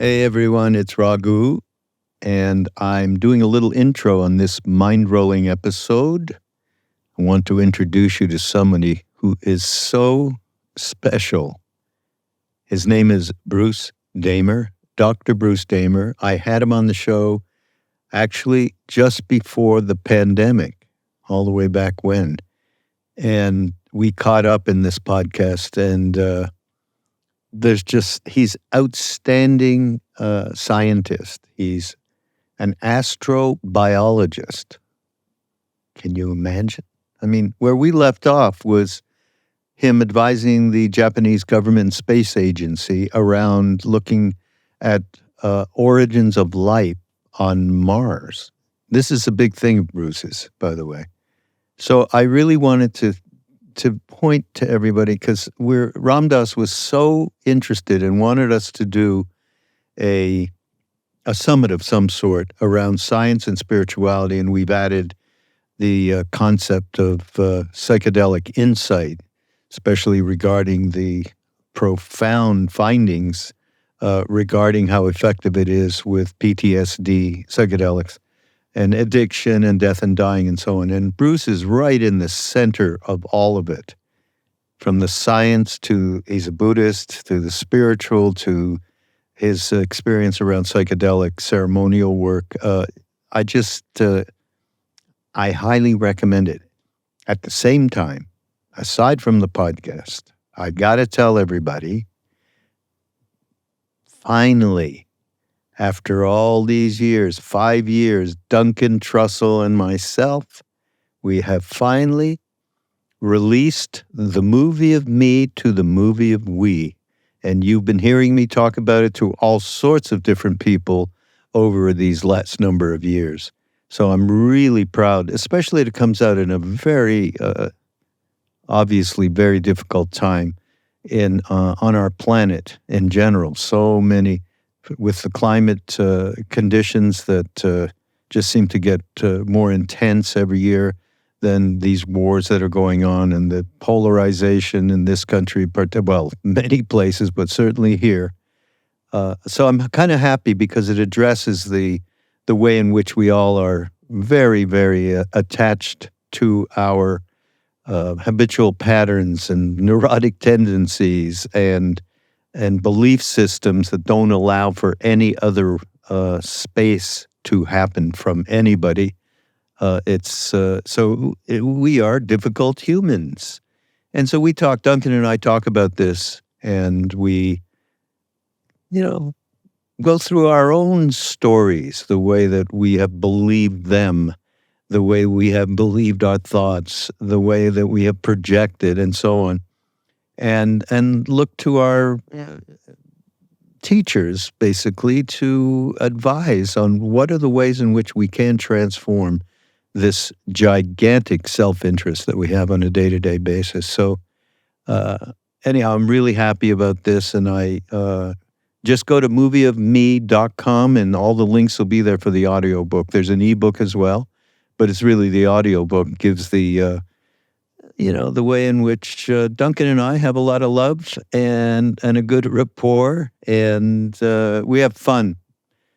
Hey everyone, it's Raghu, and I'm doing a little intro on this Mindrolling episode. I want to introduce you to somebody who is so special. His name is Bruce Damer, Dr. Bruce Damer. I had him on the show actually just before the pandemic, all the way back when. And we caught up in this podcast, and he's outstanding scientist. He's an astrobiologist. Can you imagine? I mean, where we left off was him advising the Japanese government space agency around looking at origins of life on Mars. This is a big thing of Bruce's, by the way. So I really wanted to point to everybody because Ramdas was so interested and wanted us to do a summit of some sort around science and spirituality, and we've added the concept of psychedelic insight, especially regarding the profound findings regarding how effective it is with PTSD, psychedelics, and addiction and death and dying and so on. And Bruce is right in the center of all of it, from the science to, he's a Buddhist, to the spiritual, to his experience around psychedelic ceremonial work. I highly recommend it. At the same time, aside from the podcast, I got to tell everybody, finally, after all these years, 5 years, Duncan Trussell and myself, we have finally released the movie of me to the movie of we. And you've been hearing me talk about it to all sorts of different people over these last number of years. So I'm really proud, especially it comes out in a very, obviously very difficult time on our planet in general. So many, with the climate conditions that just seem to get more intense every year than these wars that are going on, and the polarization in this country, well, many places, but certainly here. So I'm kind of happy because it addresses the way in which we all are very, very attached to our habitual patterns and neurotic tendencies and belief systems that don't allow for any other space to happen from anybody. We are difficult humans. And so Duncan and I talk about this, and we, go through our own stories, the way that we have believed them, the way we have believed our thoughts, the way that we have projected, and so on. And look to our teachers, basically, to advise on what are the ways in which we can transform this gigantic self-interest that we have on a day-to-day basis. So anyhow, I'm really happy about this, and I just go to movieofme.com, and all the links will be there for the audiobook. There's an ebook as well, but it's really the audiobook gives the the way in which Duncan and I have a lot of love and a good rapport, and we have fun.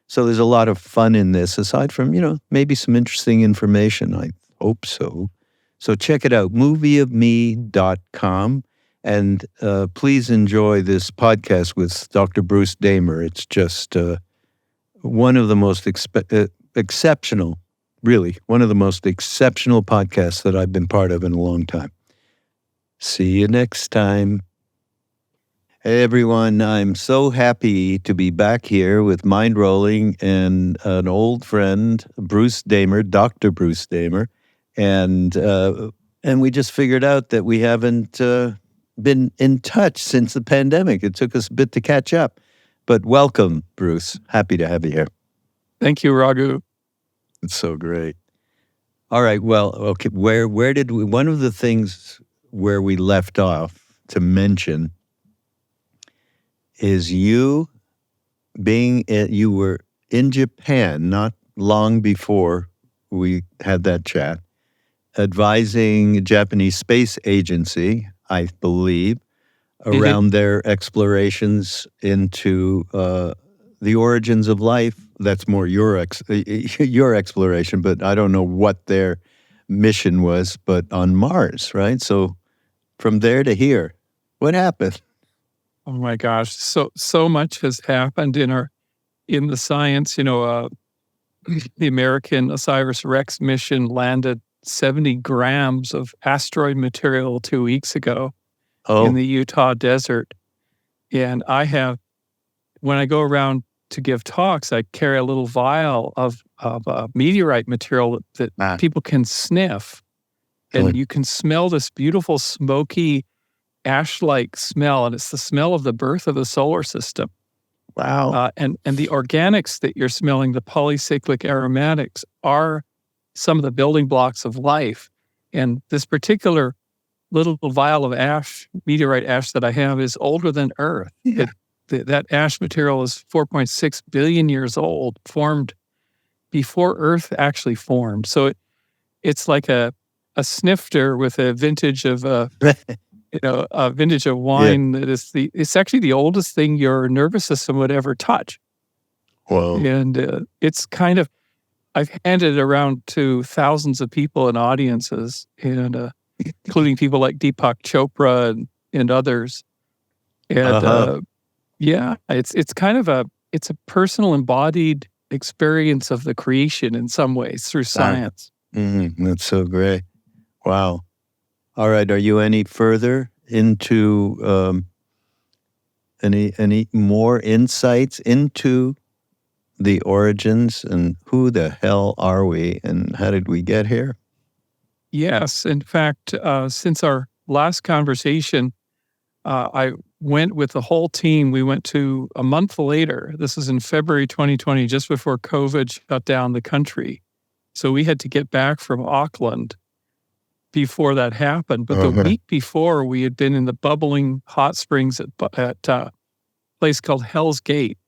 So there's a lot of fun in this, aside from, maybe some interesting information. I hope so. So check it out, movieofme.com. And please enjoy this podcast with Dr. Bruce Damer. It's just one of the most exceptional, really, one of the most exceptional podcasts that I've been part of in a long time. See you next time. Hey everyone, I'm so happy to be back here with Mindrolling and an old friend, Bruce Damer, Dr. Bruce Damer, and we just figured out that we haven't been in touch since the pandemic. It took us a bit to catch up, but welcome, Bruce. Happy to have you here. Thank you, Raghu. It's so great. All right, well, okay, where did we? One of the things where we left off to mention is you were in Japan not long before we had that chat, advising a Japanese space agency, I believe, around their explorations into the origins of life. That's more your your exploration, but I don't know what their mission was. But on Mars, right? So from there to here, what happened? Oh my gosh, so much has happened in the science. The American OSIRIS-REx mission landed 70 grams of asteroid material 2 weeks ago in Oh, the Utah desert. And when I go around to give talks, I carry a little vial of meteorite material that ah, people can sniff. And you can smell this beautiful, smoky, ash-like smell. And it's the smell of the birth of the solar system. wow. And the organics that you're smelling, the polycyclic aromatics, are some of the building blocks of life. And this particular little vial of ash, meteorite ash that I have, is older than Earth. Yeah. That ash material is 4.6 billion years old, formed before Earth actually formed. So it's like a snifter with a vintage of a vintage of Yeah. wine that is it's actually the oldest thing your nervous system would ever touch. Whoa. And it's kind of, I've handed it around to thousands of people in audiences, and including people like Deepak Chopra and others. And yeah, it's kind of it's a personal embodied experience of the creation in some ways through science. That's so great. Wow. All right. Are you any further into any more insights into the origins and who the hell are we and how did we get here? Yes. In fact, since our last conversation, I went with the whole team. We went to a month later. This is in February 2020, just before COVID shut down the country. So we had to get back from Auckland before that happened. But the week before, we had been in the bubbling hot springs at a place called Hell's Gate,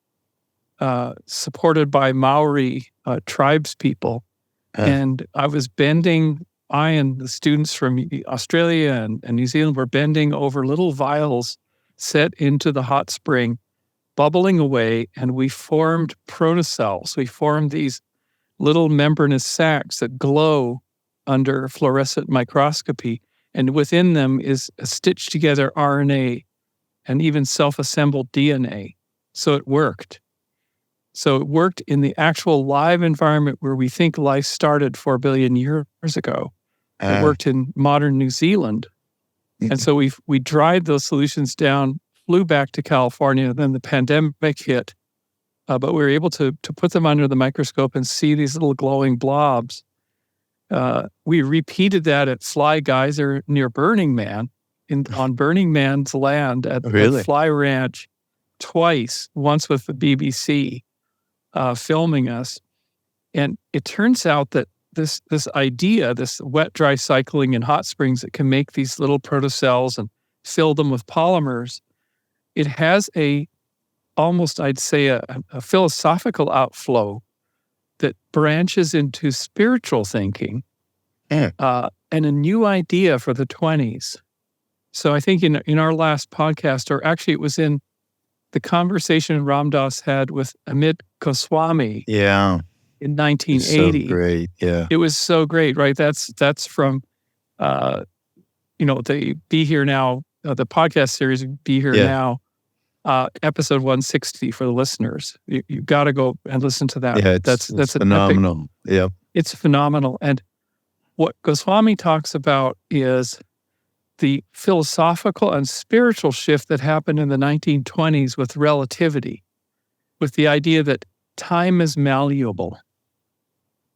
supported by Maori tribes people. And I and the students from Australia and New Zealand were bending over little vials set into the hot spring, bubbling away, and we formed protocells. We formed these little membranous sacs that glow under fluorescent microscopy, and within them is a stitched together RNA and even self-assembled DNA. So it worked. So it worked in the actual live environment where we think life started 4 billion years ago. It worked in modern New Zealand. And so we dried those solutions down, flew back to California, then the pandemic hit. But we were able to put them under the microscope and see these little glowing blobs. We repeated that at Fly Geyser near Burning Man, on Burning Man's land at Fly Ranch twice, once with the BBC filming us. And it turns out that this idea, this wet-dry cycling in hot springs that can make these little protocells and fill them with polymers, it has almost, I'd say, a philosophical outflow that branches into spiritual thinking and a new idea for the 20s. So I think in our last podcast, or actually it was in the conversation Ram Dass had with Amit Goswami in 1980. So great, yeah. It was so great, right? That's from, the Be Here Now, the podcast series, Be Here Now, episode 160 for the listeners. You've got to go and listen to that. Yeah, that's phenomenal. Yeah, it's phenomenal. And what Goswami talks about is the philosophical and spiritual shift that happened in the 1920s with relativity, with the idea that time is malleable.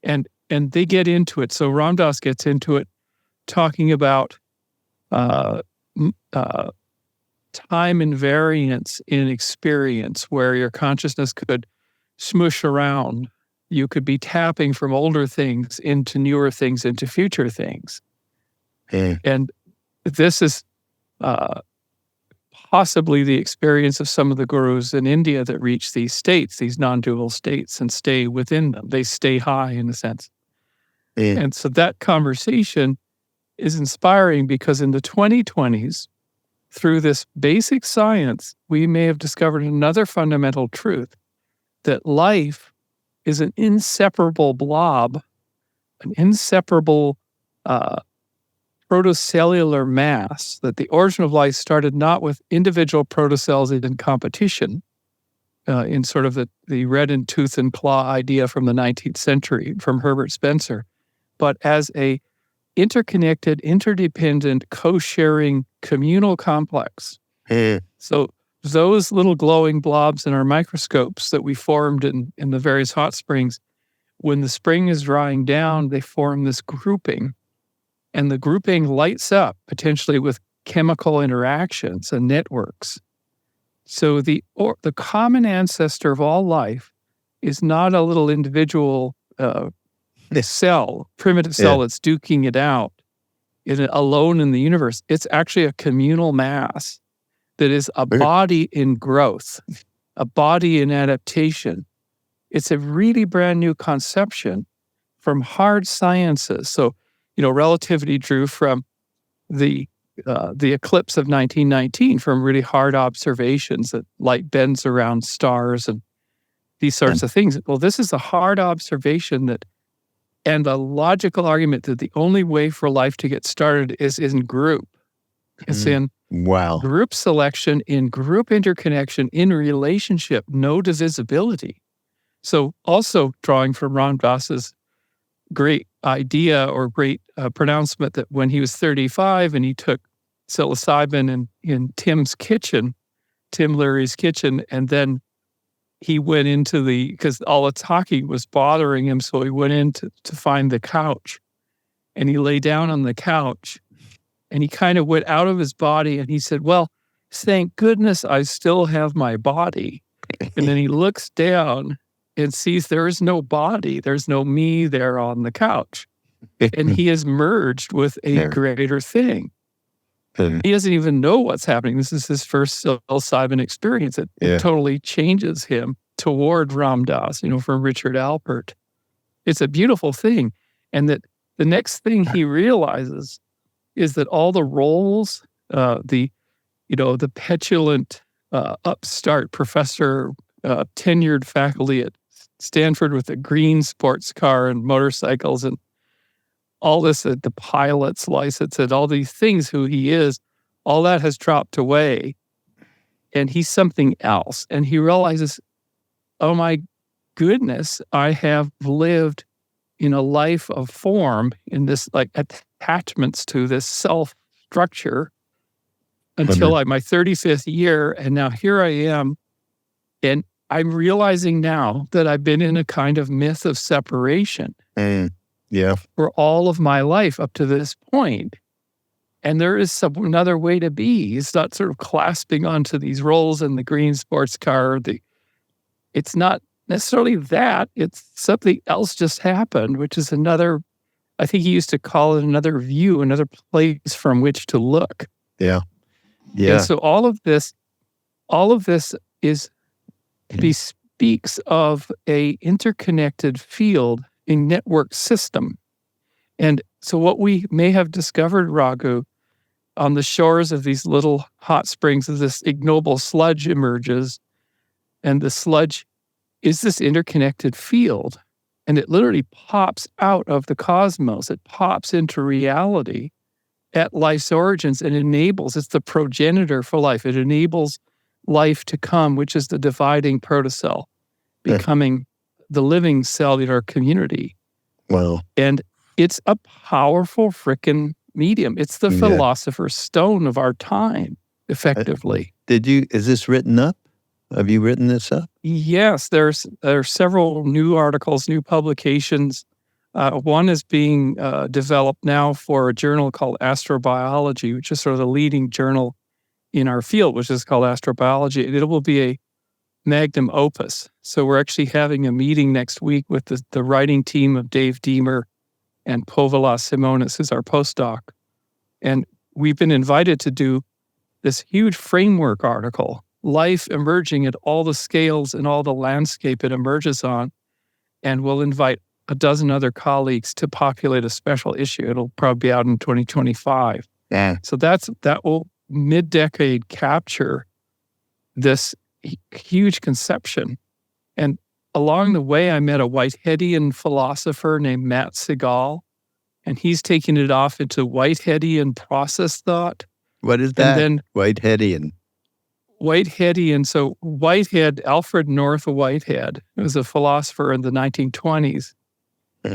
And they get into it. So Ram Dass gets into it, talking about time invariance in experience, where your consciousness could smoosh around. You could be tapping from older things into newer things, into future things. And this is possibly the experience of some of the gurus in India that reach these states, these non-dual states, and stay within them. They stay high, in a sense. And so that conversation is inspiring because in the 2020s, through this basic science, we may have discovered another fundamental truth, that life is an inseparable blob, an inseparable protocellular mass, that the origin of life started not with individual protocells in competition, in sort of the red in tooth and claw idea from the 19th century from Herbert Spencer, but as a interconnected, interdependent, co-sharing communal complex. So those little glowing blobs in our microscopes that we formed in the various hot springs, when the spring is drying down, they form this grouping. And the grouping lights up, potentially with chemical interactions and networks. So the common ancestor of all life is not a little individual cell, primitive cell that's duking it out alone in the universe. It's actually a communal mass that is a body in growth, a body in adaptation. It's a really brand new conception from hard sciences. So, relativity drew from the eclipse of 1919, from really hard observations that light bends around stars and these sorts of things. Well, this is a hard observation and a logical argument that the only way for life to get started is in group. It's in group selection, in group interconnection, in relationship, no divisibility. So also drawing from Ram Dass's great idea or great pronouncement that when he was 35 and he took psilocybin in Tim Leary's kitchen, and then he went into because all the talking was bothering him, so he went in to find the couch, and he lay down on the couch, and he kind of went out of his body, and he said, well, thank goodness I still have my body. And then he looks down and sees there is no body, there's no me there on the couch. And he is merged with a greater thing. He doesn't even know what's happening. This is his first psilocybin experience. It totally changes him toward Ram Dass, from Richard Alpert. It's a beautiful thing. And that the next thing he realizes is that all the roles, the petulant upstart professor, tenured faculty at Stanford with a green sports car and motorcycles and all this, the pilot's license and all these things, who he is, all that has dropped away. And he's something else. And he realizes, oh my goodness, I have lived in a life of form, in this attachments to this self-structure until my 35th year. And now here I am. And I'm realizing now that I've been in a kind of myth of separation for all of my life up to this point. And there is another way to be. It's not sort of clasping onto these roles in the green sports car. It's not necessarily that. It's something else just happened, which is another, I think he used to call it another view, another place from which to look. Yeah. And so all of this speaks of a interconnected field, a network system. And so what we may have discovered, Raghu, on the shores of these little hot springs, as this ignoble sludge emerges, and the sludge is this interconnected field, and it literally pops out of the cosmos. It pops into reality at life's origins and it's the progenitor for life. It enables life to come, which is the dividing protocell, becoming the living cellular community. Wow. And it's a powerful frickin' medium. It's the philosopher's stone of our time, effectively. Is this written up? Have you written this up? Yes, there are several new articles, new publications. One is being developed now for a journal called Astrobiology, which is sort of the leading journal in our field, which is called Astrobiology. It will be a magnum opus. So we're actually having a meeting next week with the writing team of Dave Deemer and Povila Simonis, who's our postdoc. And we've been invited to do this huge framework article, life emerging at all the scales and all the landscape it emerges on. And we'll invite a dozen other colleagues to populate a special issue. It'll probably be out in 2025. So that will mid-decade capture this huge conception. And along the way, I met a Whiteheadian philosopher named Matt Segal, and he's taking it off into Whiteheadian process thought. What is And that? then Whiteheadian. Whiteheadian, so Whitehead, Alfred North Whitehead, was a philosopher in the 1920s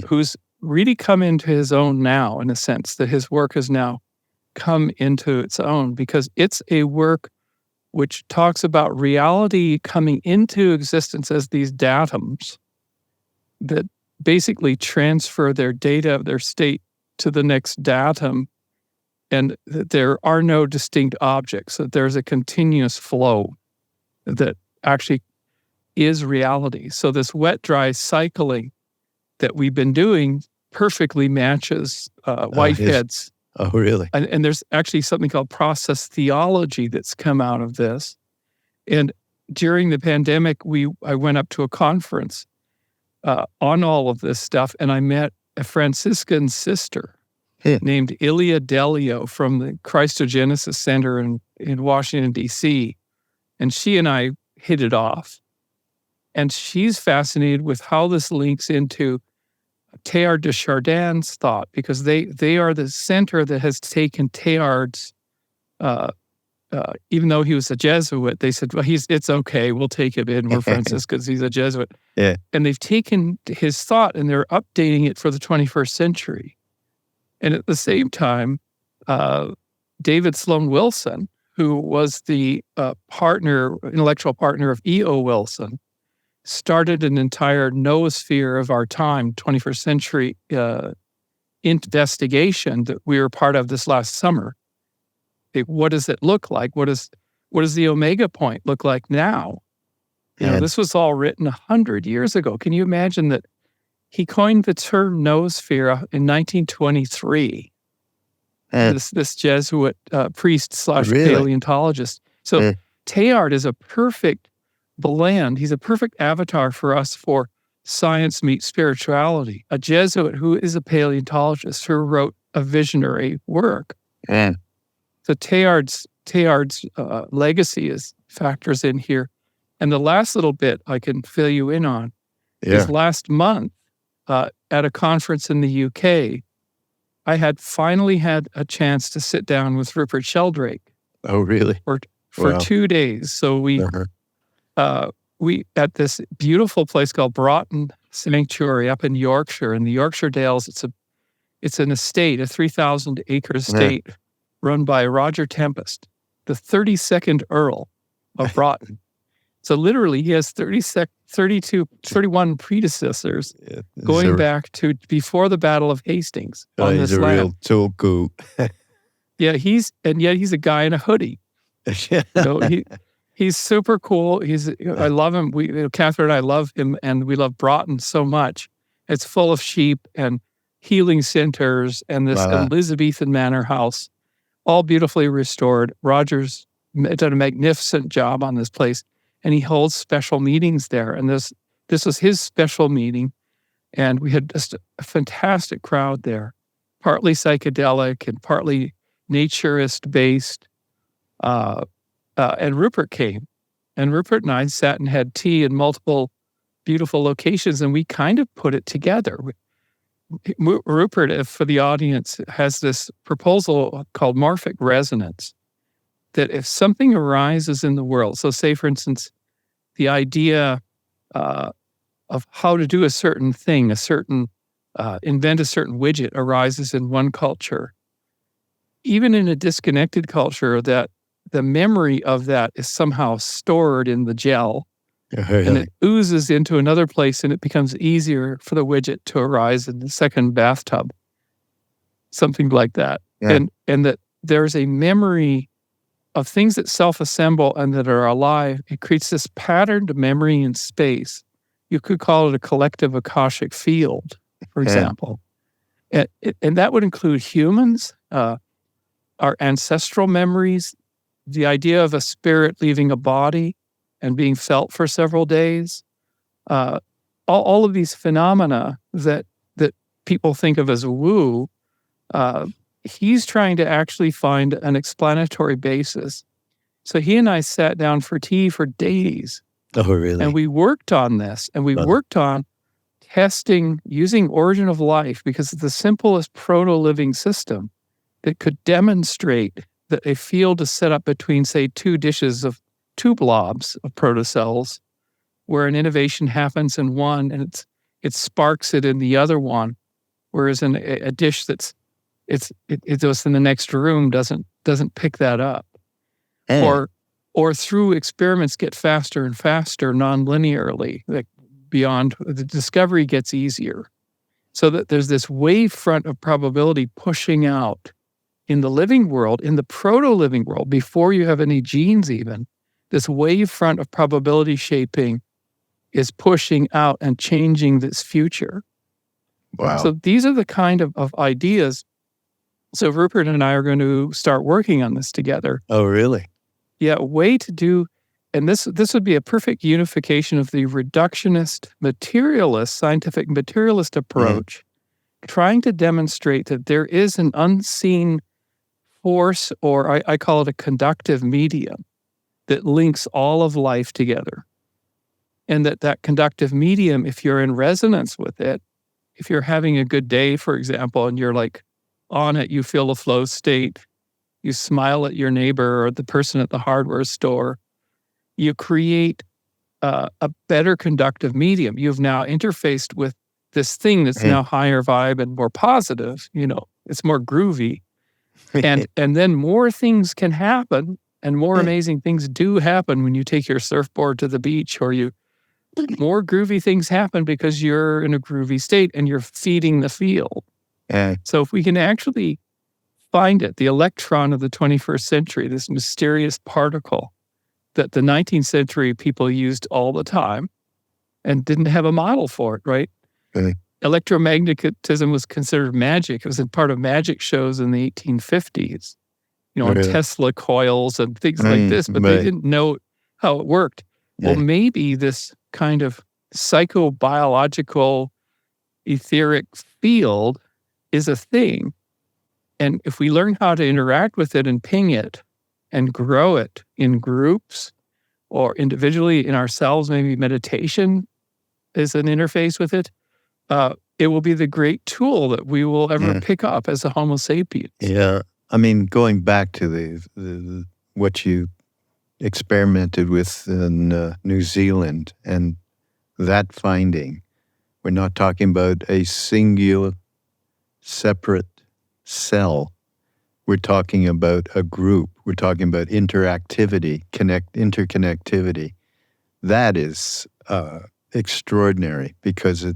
who's really come into his own now, in a sense, that his work has now come into its own, because it's a work which talks about reality coming into existence as these datums that basically transfer their data of their state to the next datum, and that there are no distinct objects, that there's a continuous flow that actually is reality. So this wet-dry cycling that we've been doing perfectly matches Whitehead's. Oh, really? And there's actually something called process theology that's come out of this. And during the pandemic, I went up to a conference on all of this stuff, and I met a Franciscan sister named Ilia Delio from the Christogenesis Center in Washington, D.C., and she and I hit it off. And she's fascinated with how this links into Teilhard de Chardin's thought, because they are the center that has taken Teilhard's, even though he was a Jesuit, they said, well, it's okay, we'll take him in, we're Franciscans, he's a Jesuit. Yeah. And they've taken his thought and they're updating it for the 21st century. And at the same time, David Sloan Wilson, who was the intellectual partner of E.O. Wilson, started an entire noosphere of our time, 21st century investigation that we were part of this last summer. What does it look like? What does the omega point look like now? This was all written 100 years ago. Can you imagine that he coined the term noosphere in 1923? This Jesuit priest / paleontologist. So Teilhard is a perfect blend. He's a perfect avatar for us for science meets spirituality. A Jesuit who is a paleontologist who wrote a visionary work. So Teilhard's legacy factors in here. And the last little bit I can fill you in on is last month at a conference in the UK, I finally had a chance to sit down with Rupert Sheldrake. Oh, really? For 2 days. So we at this beautiful place called Broughton Sanctuary up in Yorkshire, in the Yorkshire Dales. It's an estate, a 3,000 acre estate run by Roger Tempest, the 32nd Earl of Broughton. So literally, he has 31 predecessors going back to before the Battle of Hastings on this land. Real tulku. He's a guy in a hoodie. He's super cool. I love him. Catherine and I love him, and we love Broughton so much. It's full of sheep and healing centers and this Elizabethan manor house, all beautifully restored. Roger's done a magnificent job on this place, and he holds special meetings there. And this was his special meeting, and we had just a fantastic crowd there, partly psychedelic and partly naturist-based. And Rupert came, and Rupert and I sat and had tea in multiple beautiful locations, and we kind of put it together. Rupert, for the audience, has this proposal called morphic resonance, that if something arises in the world, so say, for instance, the idea of how to do a certain thing, invent a certain widget arises in one culture, even in a disconnected culture, that the memory of that is somehow stored in the gel, and it oozes into another place, and it becomes easier for the widget to arise in the second bathtub, something like that. And that there's a memory of things that self-assemble and that are alive. It creates this patterned memory in space. You could call it a collective Akashic field, for example. And that would include humans, our ancestral memories, the idea of a spirit leaving a body and being felt for several days, all of these phenomena that people think of as woo, he's trying to actually find an explanatory basis. So he and I sat down for tea for days Oh, really? And we worked on this, and we worked on testing using origin of life because it's the simplest proto-living system that could demonstrate that a field is set up between, say, two blobs of protocells, where an innovation happens in one and it sparks it in the other one, whereas in a dish it goes in the next room doesn't pick that up, And or through experiments get faster and faster non-linearly, like beyond the discovery gets easier, so that there's this wave front of probability pushing out in the living world, in the proto-living world, before you have any genes even. This wave front of probability shaping is pushing out and changing this future. wow. So these are the kind of ideas. So Rupert and I are going to start working on this together. Oh, really? Yeah, a way to do, and this would be a perfect unification of the reductionist, materialist, scientific materialist approach, trying to demonstrate that there is an unseen force, or I call it a conductive medium, that links all of life together. And that conductive medium, if you're in resonance with it, if you're having a good day, for example, and you're like on it, you feel a flow state, you smile at your neighbor or the person at the hardware store, you create a better conductive medium. You've now interfaced with this thing that's now higher vibe and more positive, it's more groovy. And then more things can happen, and more amazing things do happen when you take your surfboard to the beach, or more groovy things happen because you're in a groovy state and you're feeding the field. So if we can actually find it, the electron of the 21st century, this mysterious particle that the 19th century people used all the time and didn't have a model for it, right? Electromagnetism was considered magic. It was in part of magic shows in the 1850s, on Tesla coils and things like this, but they didn't know how it worked. Well, maybe this kind of psychobiological etheric field is a thing. And if we learn how to interact with it and ping it and grow it in groups or individually in ourselves, maybe meditation is an interface with it, it will be the great tool that we will ever pick up as a Homo sapiens. Yeah. I mean, going back to the what you experimented with in New Zealand and that finding, we're not talking about a singular, separate cell. We're talking about a group. We're talking about interactivity, interconnectivity. That is extraordinary because it.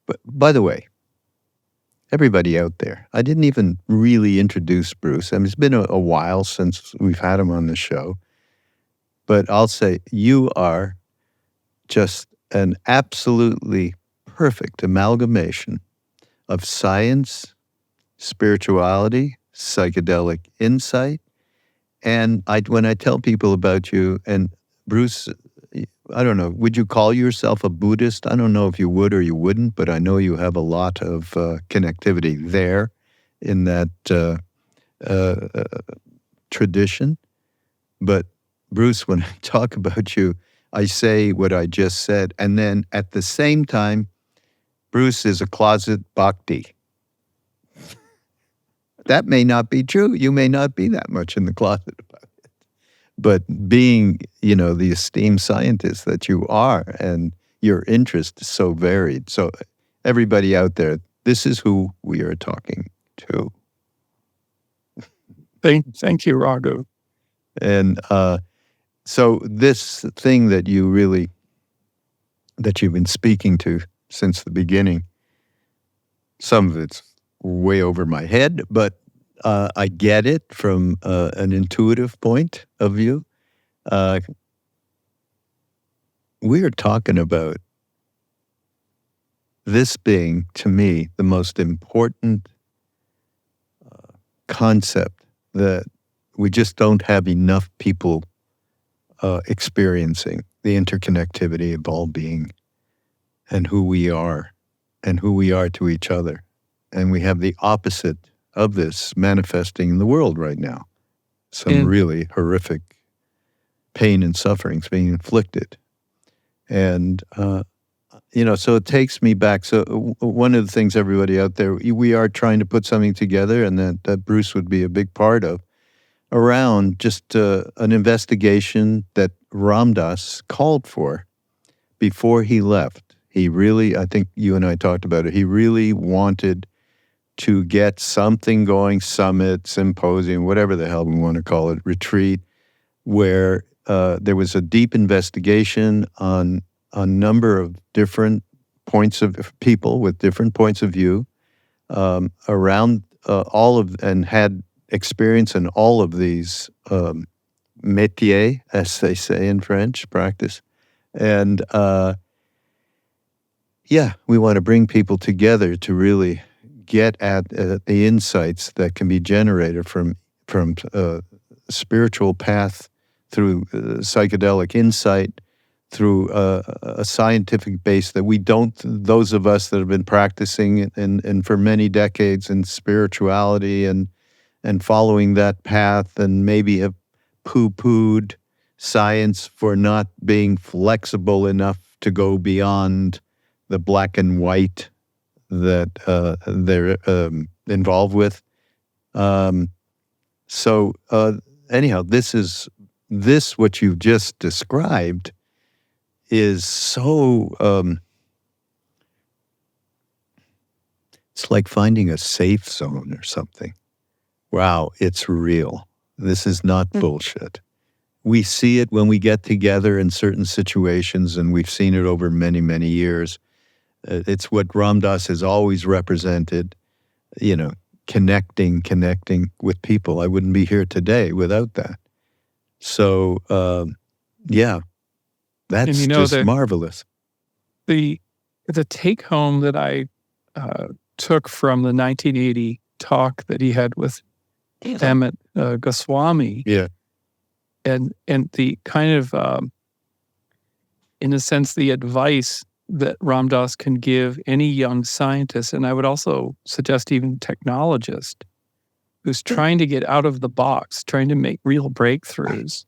But by the way, everybody out there, I didn't even really introduce Bruce. I mean, it's been a while since we've had him on the show. But I'll say you are just an absolutely perfect amalgamation of science, spirituality, psychedelic insight. And when I tell people about you, and Bruce, I don't know, would you call yourself a Buddhist? I don't know if you would or you wouldn't, but I know you have a lot of connectivity there in that tradition. But Bruce, when I talk about you, I say what I just said. And then at the same time, Bruce is a closet bhakti. That may not be true. You may not be that much in the closet about it. But being, the esteemed scientist that you are, and your interest is so varied. So everybody out there, this is who we are talking to. Thank you, Raghu. And so this thing that you've been speaking to since the beginning, some of it's way over my head, but I get it from an intuitive point of view. We are talking about this being, to me, the most important concept that we just don't have enough people experiencing, the interconnectivity of all being and who we are to each other. And we have the opposite of this manifesting in the world right now. Some really horrific pain and sufferings being inflicted And, so it takes me back. So one of the things, everybody out there, we are trying to put something together, and that Bruce would be a big part of, around just an investigation that Ram Dass called for before he left. He really, I think you and I talked about it, he really wanted to get something going, summit, symposium, whatever the hell we want to call it, retreat, where there was a deep investigation on a number of different points of people with different points of view around and had experience in all of these métiers, as they say in French, practice. And we want to bring people together to really get at the insights that can be generated from spiritual path through psychedelic insight, through a scientific base that those of us that have been practicing and for many decades in spirituality and following that path, and maybe have poo-pooed science for not being flexible enough to go beyond the black and white that they're involved with. Anyhow, this what you've just described is so, it's like finding a safe zone or something. Wow, it's real. This is not bullshit. We see it when we get together in certain situations, and we've seen it over many, many years. It's what Ram Dass has always represented, connecting with people. I wouldn't be here today without that. So, that's just marvelous. The take home that I took from the 1980 talk that he had with Amit Goswami, and the kind of, in a sense, the advice that Ram Dass can give any young scientist, and I would also suggest even technologist, who's trying to get out of the box, trying to make real breakthroughs,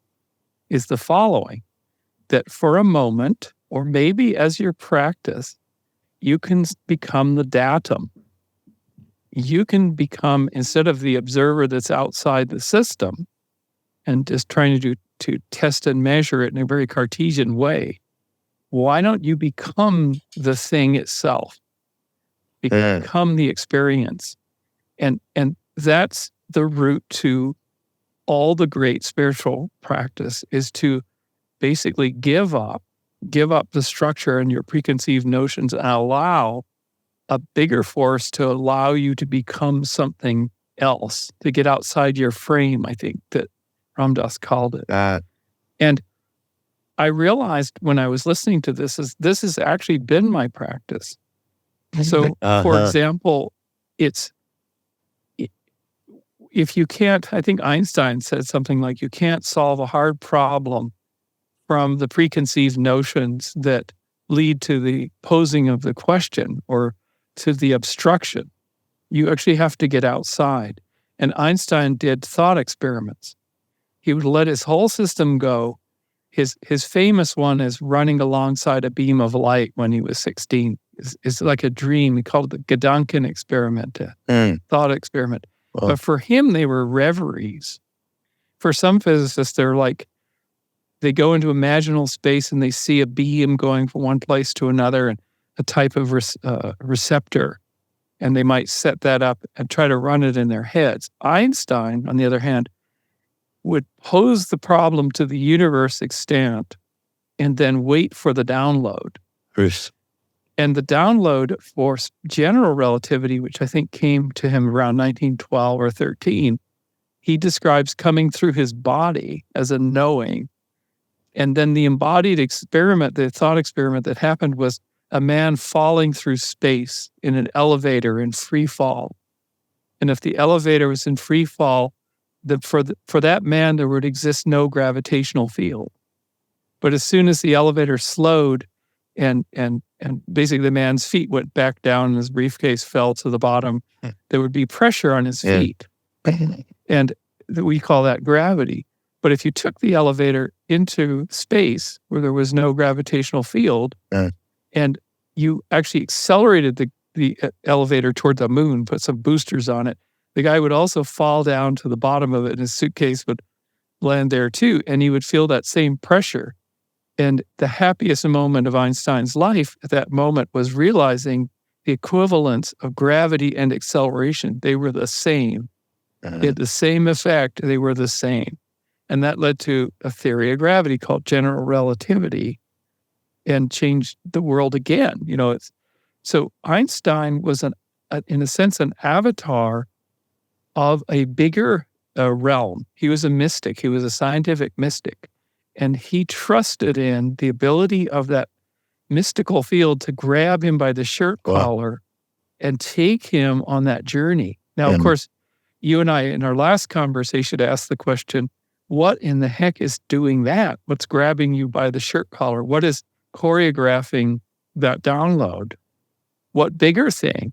is the following: that for a moment, or maybe as your practice, you can become the datum. You can become, instead of the observer that's outside the system and just trying to test and measure it in a very Cartesian way, why don't you become the thing itself? Become the experience. And that's the route to all the great spiritual practice, is to basically give up the structure and your preconceived notions and allow a bigger force to allow you to become something else, to get outside your frame, I think that Ram Dass called it. And I realized when I was listening to this has actually been my practice. So, for example, if you can't, I think Einstein said something like, you can't solve a hard problem from the preconceived notions that lead to the posing of the question or to the obstruction. You actually have to get outside. And Einstein did thought experiments. He would let his whole system go. His famous one is running alongside a beam of light when he was 16. It's like a dream. He called it the Gedanken experiment, thought experiment. Wow. But for him, they were reveries. For some physicists, they go into imaginal space and they see a beam going from one place to another and a type of receptor. And they might set that up and try to run it in their heads. Einstein, on the other hand, would pose the problem to the universe extant and then wait for the download. Yes. And the download for general relativity, which I think came to him around 1912 or 13, he describes coming through his body as a knowing. And then the embodied experiment, the thought experiment that happened, was a man falling through space in an elevator in free fall. And if the elevator was in free fall, for that man, there would exist no gravitational field. But as soon as the elevator slowed and basically the man's feet went back down and his briefcase fell to the bottom, there would be pressure on his feet. And we call that gravity. But if you took the elevator into space where there was no gravitational field, and you actually accelerated the elevator toward the moon, put some boosters on it, the guy would also fall down to the bottom of it, and his suitcase would land there too, and he would feel that same pressure. And the happiest moment of Einstein's life at that moment was realizing the equivalence of gravity and acceleration. They were the same. They had the same effect. They were the same. And that led to a theory of gravity called general relativity and changed the world again. So Einstein was, in a sense, an avatar of a bigger realm. He was a mystic. He was a scientific mystic. And he trusted in the ability of that mystical field to grab him by the shirt collar and take him on that journey. Now, of course, you and I, in our last conversation, asked the question, what in the heck is doing that? What's grabbing you by the shirt collar? What is choreographing that download? What bigger thing?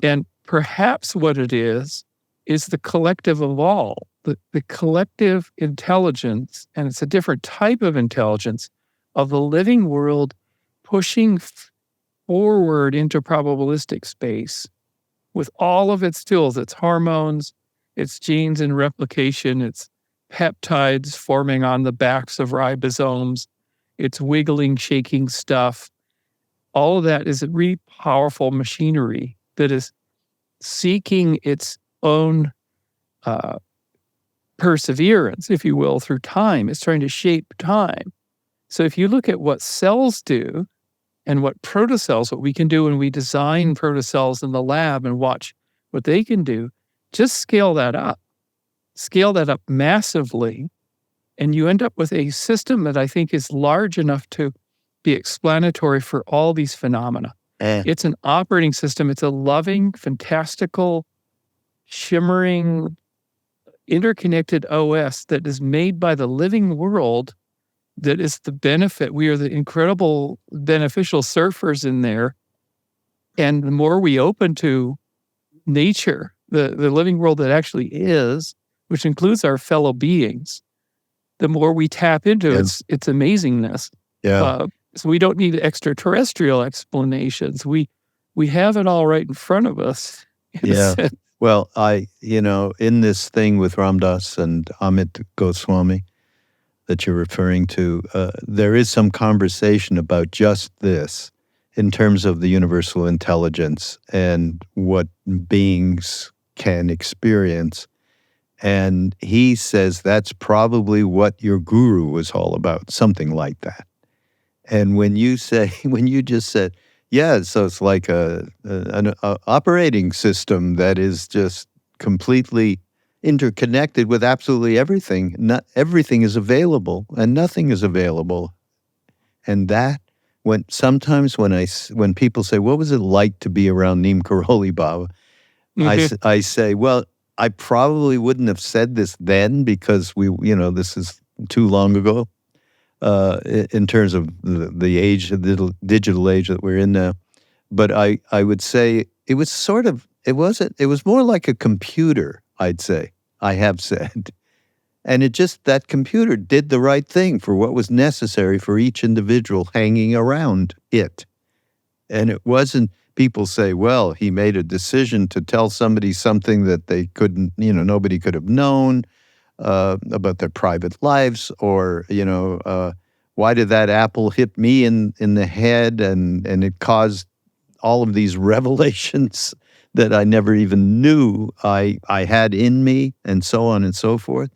And perhaps what it is the collective of all, the collective intelligence, and it's a different type of intelligence of the living world pushing forward into probabilistic space with all of its tools, its hormones, its genes and replication, its peptides forming on the backs of ribosomes, its wiggling, shaking stuff. All of that is a really powerful machinery that is seeking its own perseverance, if you will, through time. It's trying to shape time. So if you look at what cells do and what protocells, what we can do when we design protocells in the lab and watch what they can do, just scale that up massively, and you end up with a system that I think is large enough to be explanatory for all these phenomena. It's an operating system. It's a loving, fantastical, shimmering, interconnected OS that is made by the living world that is the benefit. We are the incredible beneficial surfers in there. And the more we open to nature, the living world that actually is, which includes our fellow beings, the more we tap into its amazingness. So we don't need extraterrestrial explanations. We have it all right in front of us. In a sense. Well, in this thing with Ramdas and Amit Goswami that you're referring to, there is some conversation about just this in terms of the universal intelligence and what beings can experience. And he says that's probably what your guru was all about, something like that. And when you just said, so it's like an operating system that is just completely interconnected with absolutely everything. Not everything is available, and nothing is available. And that, sometimes when people say, "What was it like to be around Neem Karoli Baba?" I say, well, I probably wouldn't have said this then because this is too long ago. In terms of the age, the digital age that we're in now. But I would say it was it was more like a computer, I'd say, I have said. And that computer did the right thing for what was necessary for each individual hanging around it. And it wasn't, people say, well, he made a decision to tell somebody something that they couldn't, nobody could have known. About their private lives, or why did that apple hit me in the head and it caused all of these revelations that I never even knew I had in me, and so on and so forth.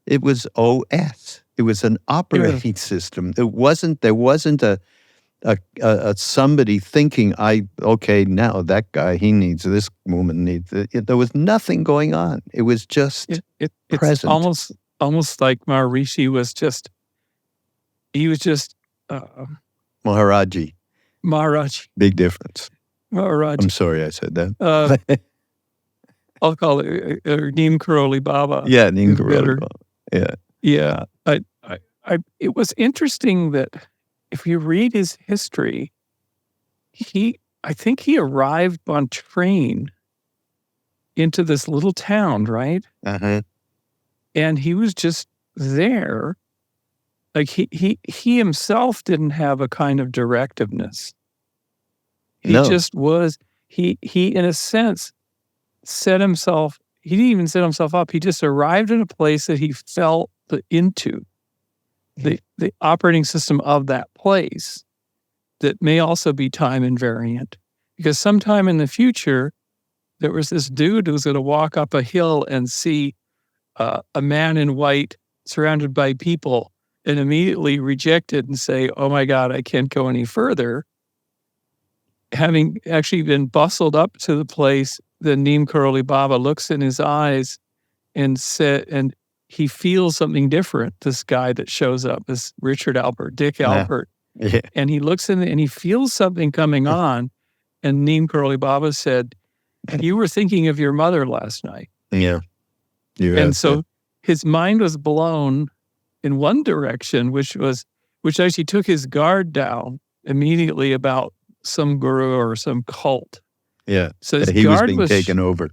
It was OS. It was an operating system. There wasn't a somebody thinking, now that guy, he needs this, woman needs it. There was nothing going on. It was just present. It's almost like Maharishi was just Maharaji. Big difference. Maharaji. I'm sorry I said that. I'll call it Neem Karoli Baba. Yeah, Neem Karoli Baba. Yeah. It was interesting that if you read his history, I think he arrived on train into this little town, right? Uh-huh. And he was just there. Like he himself didn't have a kind of directiveness. He No. just was, he in a sense set himself, he didn't even set himself up. He just arrived in a place that he fell into the operating system of that place that may also be time invariant. Because sometime in the future, there was this dude who was going to walk up a hill and see a man in white surrounded by people and immediately reject it and say, oh my God, I can't go any further. Having actually been bustled up to the place, the Neem Karoli Baba looks in his eyes and he feels something different, this guy that shows up, this Richard Alpert, Dick Alpert. Yeah. And he looks in and he feels something coming on. And Neem Karoli Baba said, you were thinking of your mother last night. Yeah. And so his mind was blown in one direction, which actually took his guard down immediately about some guru or some cult. Yeah. So his he was guard being taken over.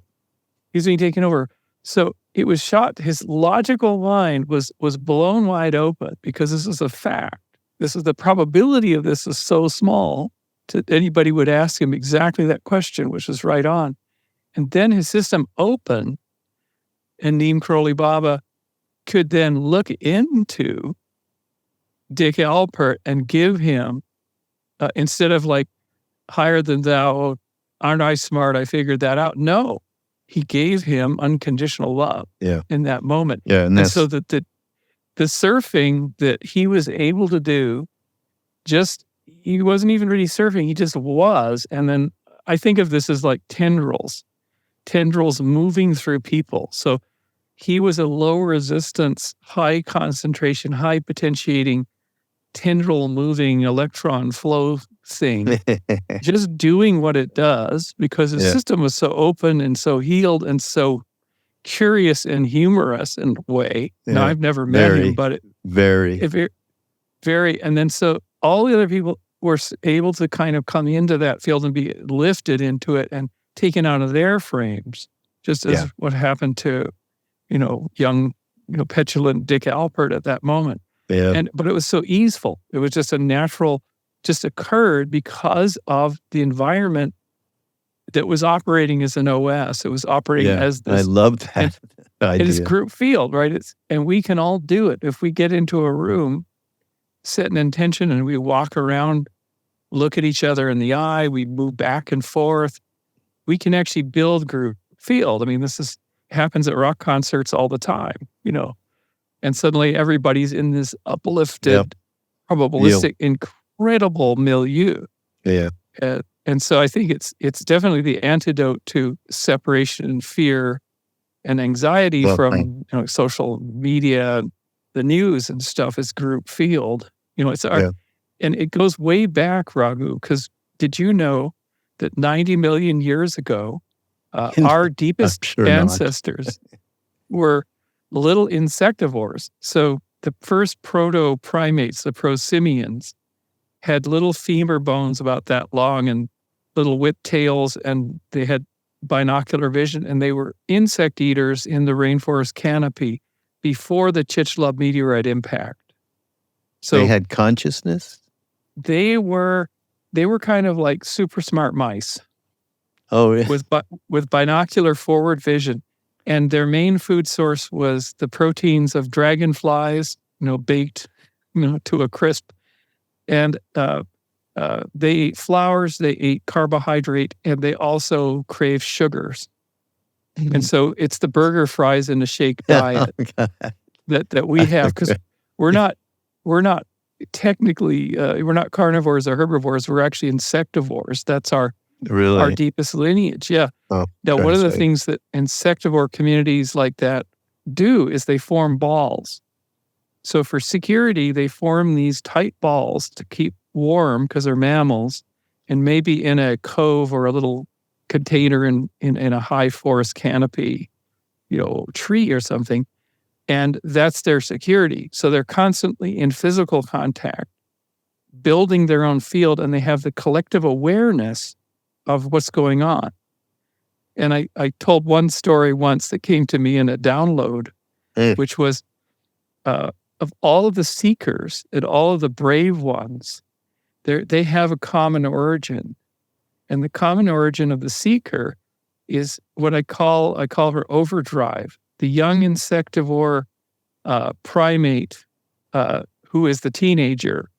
He was being taken over. So it was shot. His logical mind was blown wide open because this is a fact. This is the probability of this is so small that anybody would ask him exactly that question, which was right on. And then his system opened, and Neem Karoli Baba could then look into Dick Alpert and give him, instead of like, higher than thou, aren't I smart, I figured that out. No, he gave him unconditional love in that moment. Yeah, and so that the surfing that he was able to do, he wasn't even really surfing, he just was. And then I think of this as like tendrils moving through people. So he was a low resistance, high concentration, high potentiating, tendril moving electron flow thing, just doing what it does because the system was so open and so healed and so curious and humorous in a way. Now, I've never met him, but very. And then so all the other people were able to kind of come into that field and be lifted into it and taken out of their frames, just as what happened to, young, petulant Dick Alpert at that moment. Yeah. But it was so easeful. It was just a natural, just occurred because of the environment that was operating as an OS. It was operating as this. I love that idea. It is group field, right? And we can all do it. If we get into a room, set an intention, and we walk around, look at each other in the eye, we move back and forth, we can actually build group field. I mean, this happens at rock concerts all the time, and suddenly everybody's in this uplifted, probabilistic, incredible milieu. Yeah. And so I think it's definitely the antidote to separation and fear and anxiety from social media, the news and stuff is group field. It's our, and it goes way back, Raghu, because did you know that 90 million years ago, our deepest ancestors were little insectivores. So the first proto-primates, the prosimians, had little femur bones about that long and little whip tails, and they had binocular vision, and they were insect eaters in the rainforest canopy before the Chicxulub meteorite impact. So they had consciousness? They were kind of like super smart mice. Oh, yeah. With binocular forward vision. And their main food source was the proteins of dragonflies, baked, to a crisp. And they ate flowers, they ate carbohydrate, and they also crave sugars. And so it's the burger, fries, and the shake diet that we have, because we're not technically we're not carnivores or herbivores. We're actually insectivores. That's our deepest lineage. Yeah. Oh, now, one of the things that insectivore communities like that do is they form balls. So for security, they form these tight balls to keep warm because they're mammals, and maybe in a cove or a little container in a high forest canopy, tree or something. And that's their security. So they're constantly in physical contact, building their own field, and they have the collective awareness of what's going on. And I told one story once that came to me in a download which was of all of the seekers and all of the brave ones, they have a common origin. And the common origin of the seeker is what I call her overdrive, the young insectivore primate who is the teenager,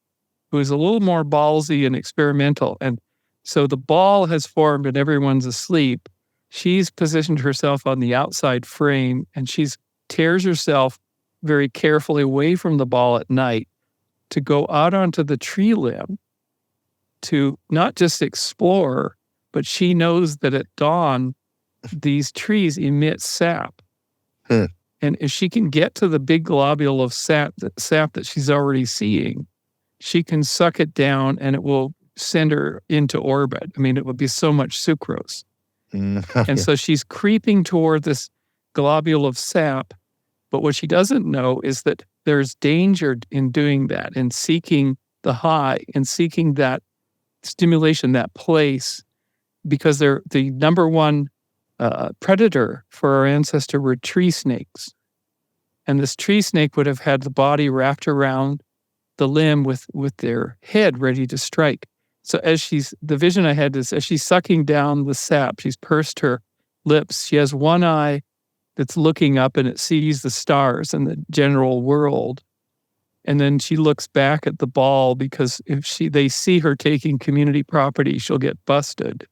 who is a little more ballsy and experimental. And so the ball has formed and everyone's asleep. She's positioned herself on the outside frame, and she's tears herself very carefully away from the ball at night to go out onto the tree limb to not just explore, but she knows that at dawn, these trees emit sap. And if she can get to the big globule of sap that she's already seeing, she can suck it down and it will send her into orbit. I mean, it would be so much sucrose. And so she's creeping toward this globule of sap. But what she doesn't know is that there's danger in doing that, in seeking the high, and seeking that stimulation, that place, because they're the number one predator for our ancestor were tree snakes. And this tree snake would have had the body wrapped around the limb with their head ready to strike. So the vision I had is as she's sucking down the sap, she's pursed her lips. She has one eye that's looking up and it sees the stars and the general world. And then she looks back at the ball because if they see her taking community property, she'll get busted.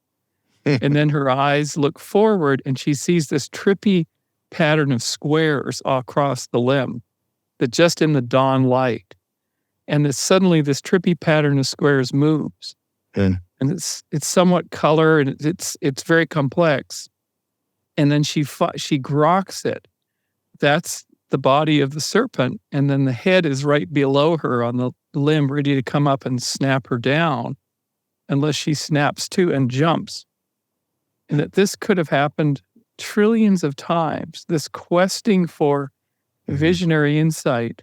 And then her eyes look forward and she sees this trippy pattern of squares all across the limb that just in the dawn light. And suddenly this trippy pattern of squares moves. And it's somewhat color and it's very complex. And then she grokks it. That's the body of the serpent. And then the head is right below her on the limb, ready to come up and snap her down, unless she snaps too and jumps. And that this could have happened trillions of times, this questing for visionary insight,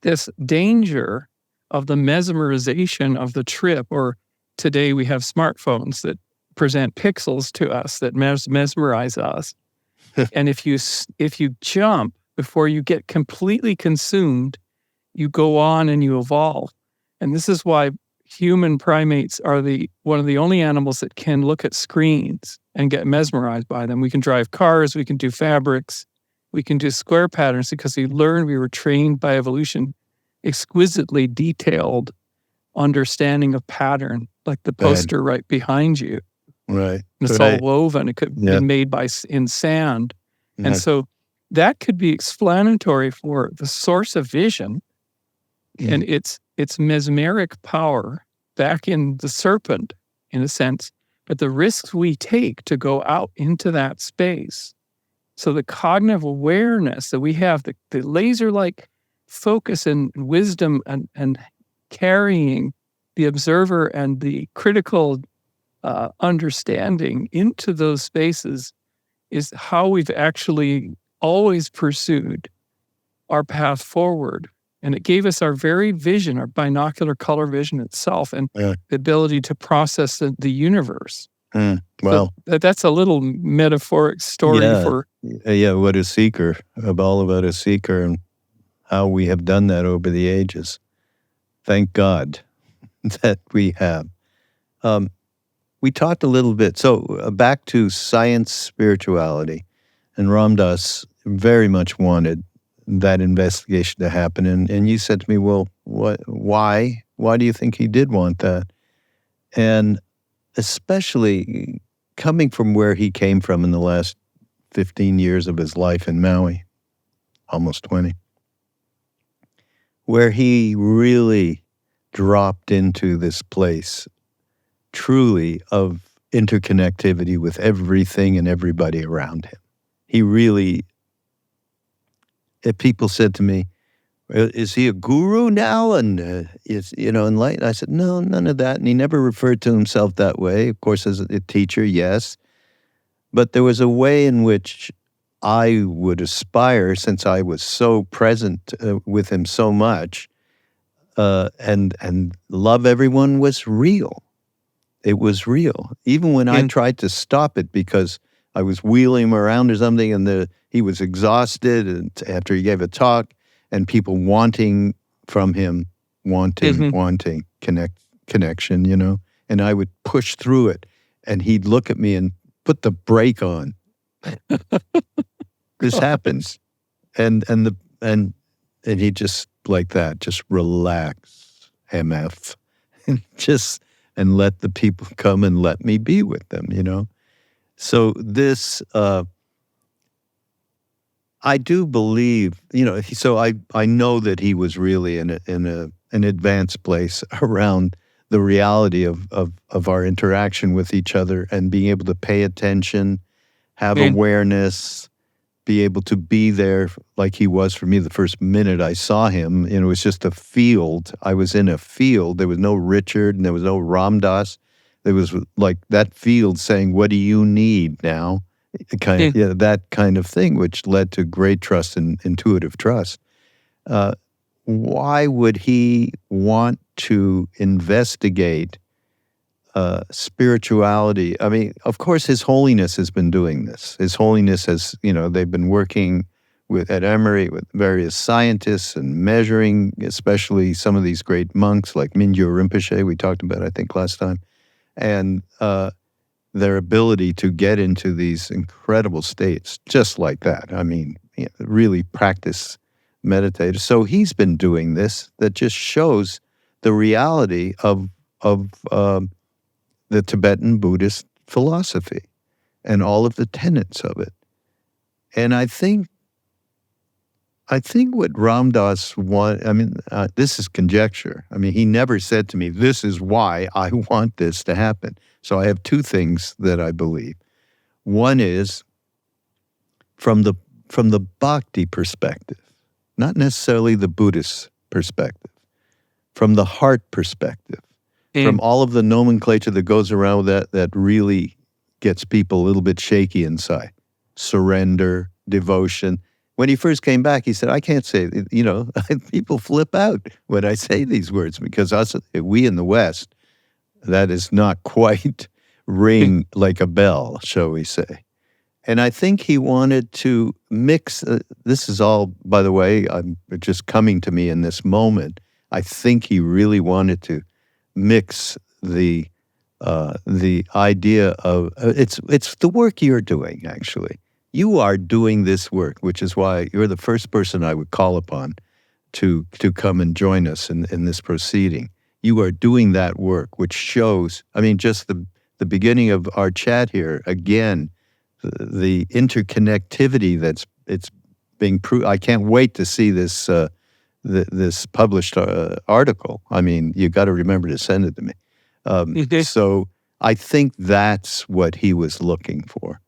this danger of the mesmerization of the trip, or today we have smartphones that present pixels to us that mesmerize us. And if you jump before you get completely consumed, you go on and you evolve. And this is why human primates are one of the only animals that can look at screens and get mesmerized by them. We can drive cars, we can do fabrics, we can do square patterns because we were trained by evolution, exquisitely detailed understanding of pattern, like the poster right behind you. Right. And it's all woven. It could be made in sand. And so that could be explanatory for the source of vision and its mesmeric power back in the serpent, in a sense, but the risks we take to go out into that space. So the cognitive awareness that we have, the laser-like focus and wisdom and carrying the observer and the critical understanding into those spaces is how we've actually always pursued our path forward. And it gave us our very vision, our binocular color vision itself, and the ability to process the universe. Well, so that's a little metaphoric story for... what a seeker, all about a seeker and how we have done that over the ages. Thank God that we have. We talked a little bit, so back to science, spirituality, and Ram Dass very much wanted that investigation to happen. And you said to me, well, why? Why do you think he did want that? And especially coming from where he came from in the last 15 years of his life in Maui, almost 20, where he really dropped into this place truly of interconnectivity with everything and everybody around him. He really, if people said to me, is he a guru now and is enlightened? I said, no, none of that. And he never referred to himself that way. Of course, as a teacher, yes. But there was a way in which I would aspire, since I was so present with him so much, and love everyone was real. It was real. Even when I tried to stop it because I was wheeling him around or something and he was exhausted and after he gave a talk, and people wanting from him, wanting connection, and I would push through it, and he'd look at me and put the brake on. This happens, and he just like that, just relax, MF, and let the people come and let me be with them, So this, I do believe, so I know that he was really in an advanced place around the reality of our interaction with each other and being able to pay attention, have awareness, be able to be there like he was for me the first minute I saw him. It was just a field. I was in a field. There was no Richard and there was no Ram Dass. There was like that field saying, what do you need now? That kind of thing, which led to great trust and intuitive trust. Why would he want to investigate spirituality? I mean, of course, His Holiness has been doing this. His Holiness has, they've been working at Emory with various scientists and measuring, especially some of these great monks like Mingyur Rinpoche, we talked about, I think, last time, and their ability to get into these incredible states just like that. I mean, really practice meditators. So he's been doing this. That just shows the reality of the Tibetan Buddhist philosophy and all of the tenets of it. And I think what Ram Dass this is conjecture. I mean, he never said to me, this is why I want this to happen. So I have two things that I believe. One is from the Bhakti perspective, not necessarily the Buddhist perspective, from the heart perspective, from all of the nomenclature that goes around with that really gets people a little bit shaky inside. Surrender, devotion. When he first came back, he said, I can't say, people flip out when I say these words because we in the West, that is not quite ring like a bell, shall we say. And I think he wanted to mix, this is all, by the way, I'm just coming to me in this moment. I think he really wanted to mix the idea of, it's the work you're doing, actually. You are doing this work, which is why you're the first person I would call upon to come and join us in this proceeding. You are doing that work, which shows, just the beginning of our chat here, again, the interconnectivity it's being proved. I can't wait to see this this published article. You got to remember to send it to me. So I think that's what he was looking for.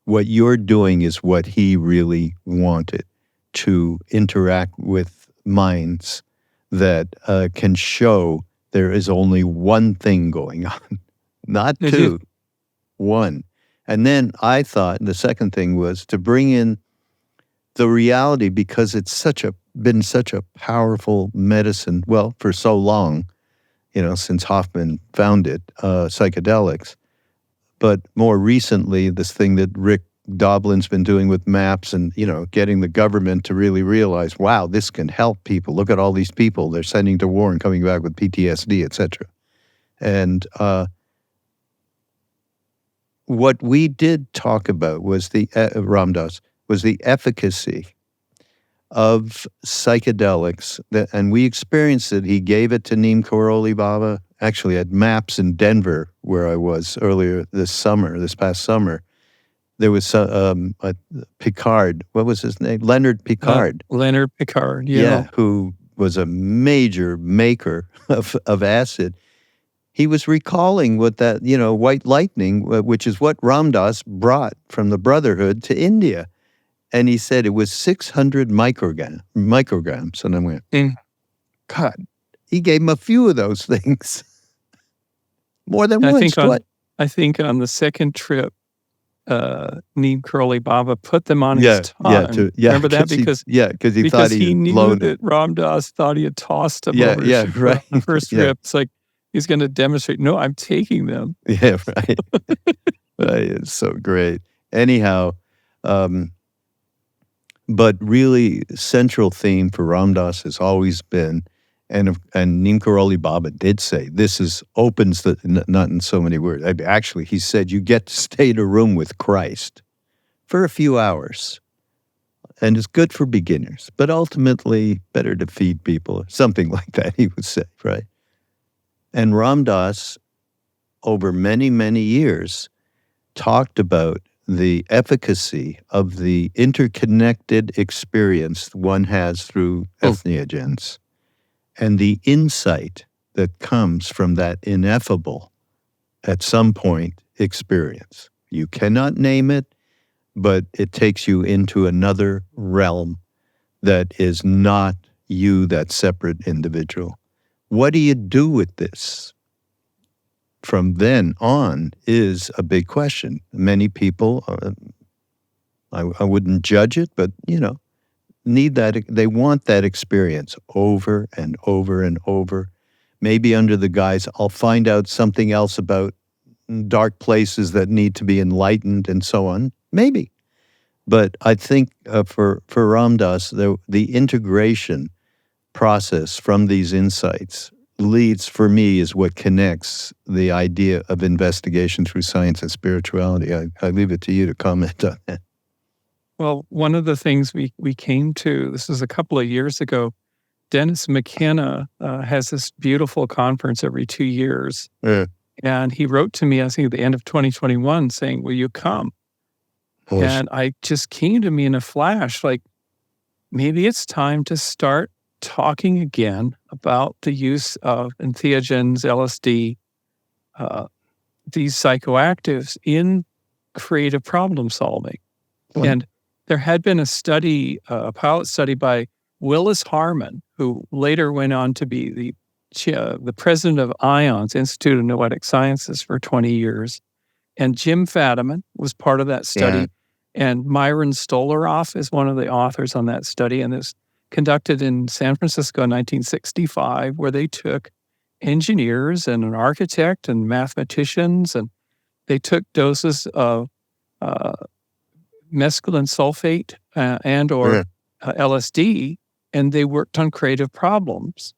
What you're doing is what he really wanted, to interact with minds that can show there is only one thing going on, not two, one. And then I thought the second thing was to bring in the reality, because it's been such a powerful medicine, well, for so long, since Hoffman found it, psychedelics. But more recently, this thing that Rick Doblin's been doing with maps and, getting the government to really realize, wow, this can help people. Look at all these people they're sending to war and coming back with PTSD, et cetera. And what we did talk about was Ram Dass, was the efficacy of psychedelics, and we experienced it. He gave it to Neem Karoli Baba, actually at MAPS in Denver, where I was earlier this past summer. There was a Picard, what was his name? Leonard Picard. Leonard Picard, yeah. Who was a major maker of acid. He was recalling what that, white lightning, which is what Ram Dass brought from the Brotherhood to India. And he said it was 600 micrograms. And I went, God, he gave him a few of those things. More than once. I think on the second trip, Neem Karoli Baba put them on his tongue. Remember that? Because he thought he knew that Ram Dass thought he had tossed them over right. the first trip. It's like he's going to demonstrate, no, I'm taking them. Yeah, right. Right. It's so great. Anyhow, But really, central theme for Ram Dass has always been, and Neem Karoli Baba did say, opens the, not in so many words. Actually, he said, you get to stay in a room with Christ for a few hours. And it's good for beginners, but ultimately better to feed people, something like that, he would say, right? And Ram Dass, over many, many years, talked about the efficacy of the interconnected experience one has through entheogens and the insight that comes from that ineffable, at some point, experience. You cannot name it, but it takes you into another realm that is not you, that separate individual. What do you do with this? From then on is a big question. Many people, I wouldn't judge it, but, need that. They want that experience over and over and over. Maybe under the guise, I'll find out something else about dark places that need to be enlightened and so on. Maybe. But I think for Ram Dass, the integration process from these insights leads, for me, is what connects the idea of investigation through science and spirituality. I leave it to you to comment on that. Well, one of the things we came to, this was a couple of years ago, Dennis McKenna has this beautiful conference every 2 years. Yeah. And he wrote to me, I think at the end of 2021, saying, will you come? And I just came to me in a flash, like, maybe it's time to start talking again about the use of entheogens, LSD, these psychoactives in creative problem solving. And there had been a study, a pilot study by Willis Harman, who later went on to be the president of IONS, Institute of Noetic Sciences, for 20 years. And Jim Fadiman was part of that study. Yeah. And Myron Stolaroff is one of the authors on that study. And it was conducted in San Francisco in 1965, where they took engineers and an architect and mathematicians, and they took doses of mescaline sulfate and or LSD, and they worked on creative problems,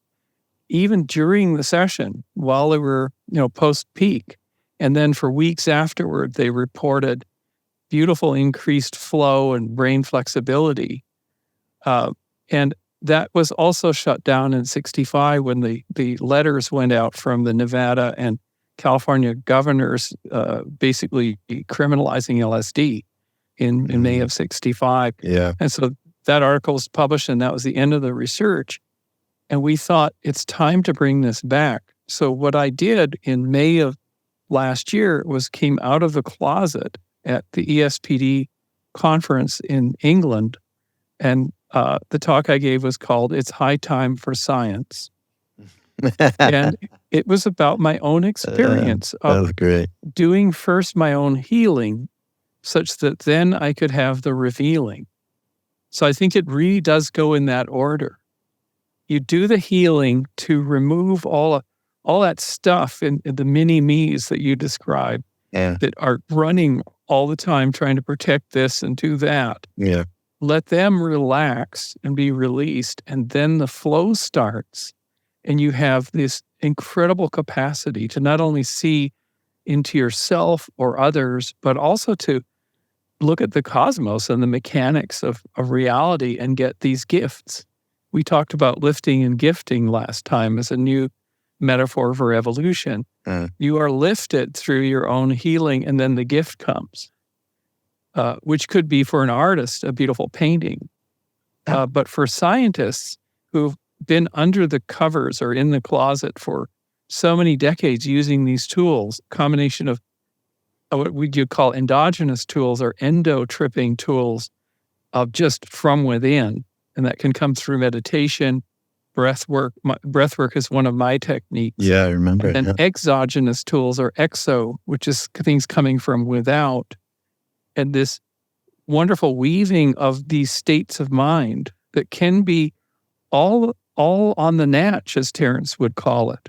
even during the session while they were, post-peak. And then for weeks afterward, they reported beautiful increased flow and brain flexibility. And that was also shut down in 65 when the letters went out from the Nevada and California governors basically criminalizing LSD in May of 65. Yeah. And so that article was published, and that was the end of the research. And we thought, it's time to bring this back. So what I did in May of last year was came out of the closet at the ESPD conference in England. And the talk I gave was called It's High Time for Science. And it was about my own experience of doing first my own healing such that then I could have the revealing. So I think it really does go in that order. You do the healing to remove all that stuff in the mini-me's that you describe that are running all the time trying to protect this and do that. Yeah. Let them relax and be released, and then the flow starts, and you have this incredible capacity to not only see into yourself or others, but also to look at the cosmos and the mechanics of reality and get these gifts. We talked about lifting and gifting last time as a new metaphor for evolution. You are lifted through your own healing, and then the gift comes, which could be for an artist, a beautiful painting. But for scientists who've been under the covers or in the closet for so many decades using these tools, combination of what you call endogenous tools or endo-tripping tools of just from within, and that can come through meditation, breath work. Breath work is one of my techniques. Yeah, I remember. And exogenous tools or exo, which is things coming from without. And this wonderful weaving of these states of mind that can be all on the natch, as Terence would call it,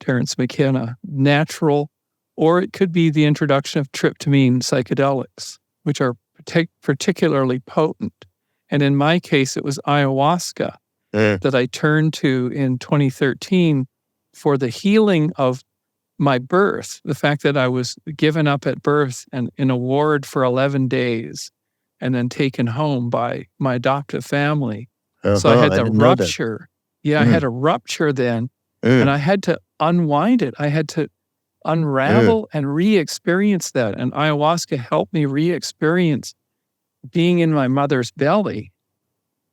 Terence McKenna, natural, or it could be the introduction of tryptamine psychedelics, which are particularly potent And in my case, it was ayahuasca that I turned to in 2013 for the healing of my birth, the fact that I was given up at birth and in a ward for 11 days and then taken home by my adoptive family. So I had I the didn't know that. rupture. Yeah, I had a rupture then, and I had to unwind it. I had to unravel and re-experience that. And ayahuasca helped me re-experience being in my mother's belly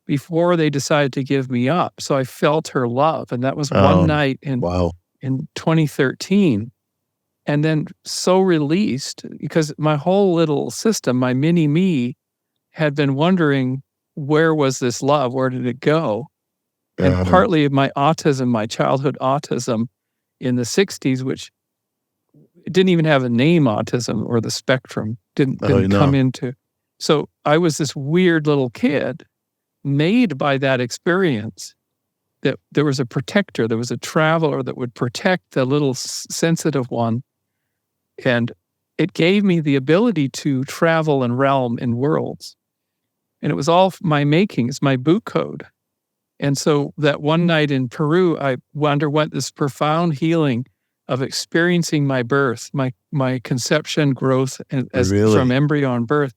before they decided to give me up. So I felt her love. And that was one night in 2013. And then so released because my whole little system, my mini me, had been wondering, where was this love? Where did it go? And partly my autism, my childhood autism in the 60s, which didn't even have a name, autism or the spectrum, didn't come into. So I was this weird little kid made by that experience, that there was a protector, there was a traveler that would protect the little sensitive one. And it gave me the ability to travel and realm in worlds. And it was all my making, it's my boot code. And so that one night in Peru, I underwent this profound healing of experiencing my birth, my conception, growth from embryo and birth.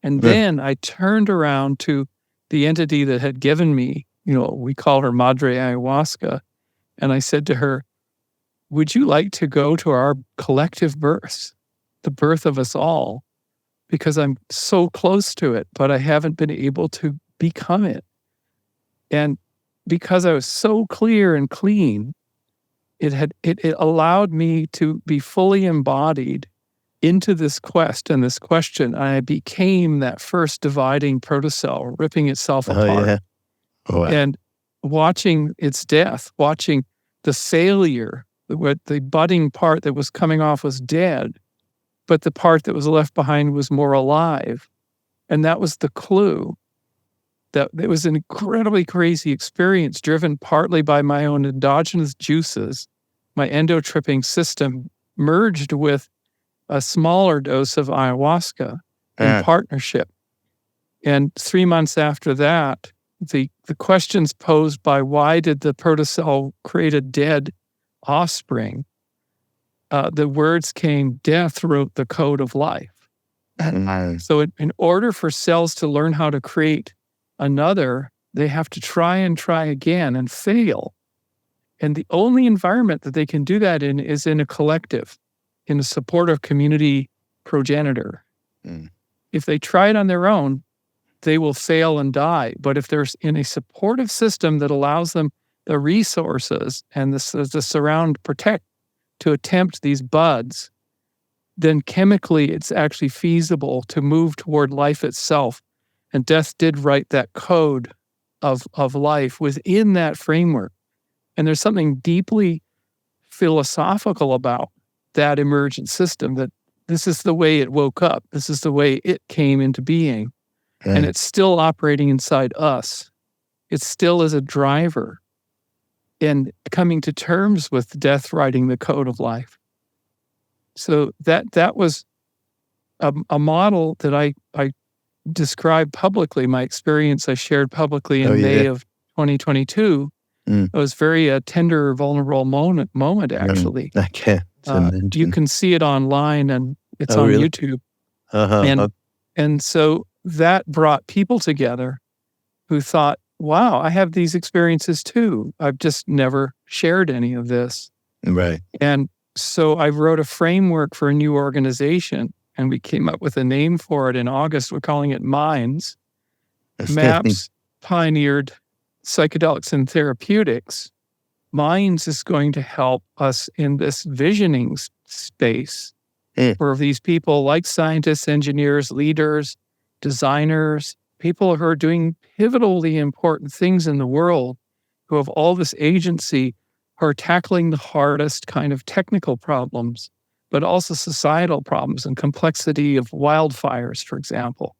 And then I turned around to the entity that had given me, we call her Madre Ayahuasca. And I said to her, would you like to go to our collective birth, the birth of us all? Because I'm so close to it, but I haven't been able to become it. And because I was so clear and clean, it allowed me to be fully embodied into this quest and this question. I became that first dividing protocell, ripping itself apart. And watching its death, watching the failure, the budding part that was coming off was dead, but the part that was left behind was more alive. And that was the clue. That it was an incredibly crazy experience driven partly by my own endogenous juices. My endotripping system merged with a smaller dose of ayahuasca in partnership. And 3 months after that, the questions posed by why did the protocell create a dead offspring, the words came, death wrote the code of life. So in order for cells to learn how to create another, they have to try and try again and fail. And the only environment that they can do that in is in a collective, in a supportive community progenitor. If they try it on their own, they will fail and die. But if they're in a supportive system that allows them the resources and the surround protect to attempt these buds, then chemically it's actually feasible to move toward life itself. And death did write that code of life within that framework. And there's something deeply philosophical about that emergent system, that this is the way it woke up. This is the way it came into being. And it's still operating inside us. It still is a driver in coming to terms with death writing the code of life. So that was a model that I described publicly, my experience I shared publicly in May of 2022. It was very tender, vulnerable moment actually. I can't imagine. You can see it online and it's on YouTube. And so that brought people together who thought, wow, I have these experiences too. I've just never shared any of this. Right. And so I wrote a framework for a new organization, and we came up with a name for it in August. We're calling it MINDS. MAPS pioneered psychedelics and therapeutics. MINDS is going to help us in this visioning space for these people like scientists, engineers, leaders, designers, people who are doing pivotally important things in the world, who have all this agency, who are tackling the hardest kind of technical problems, but also societal problems and complexity of wildfires, for example,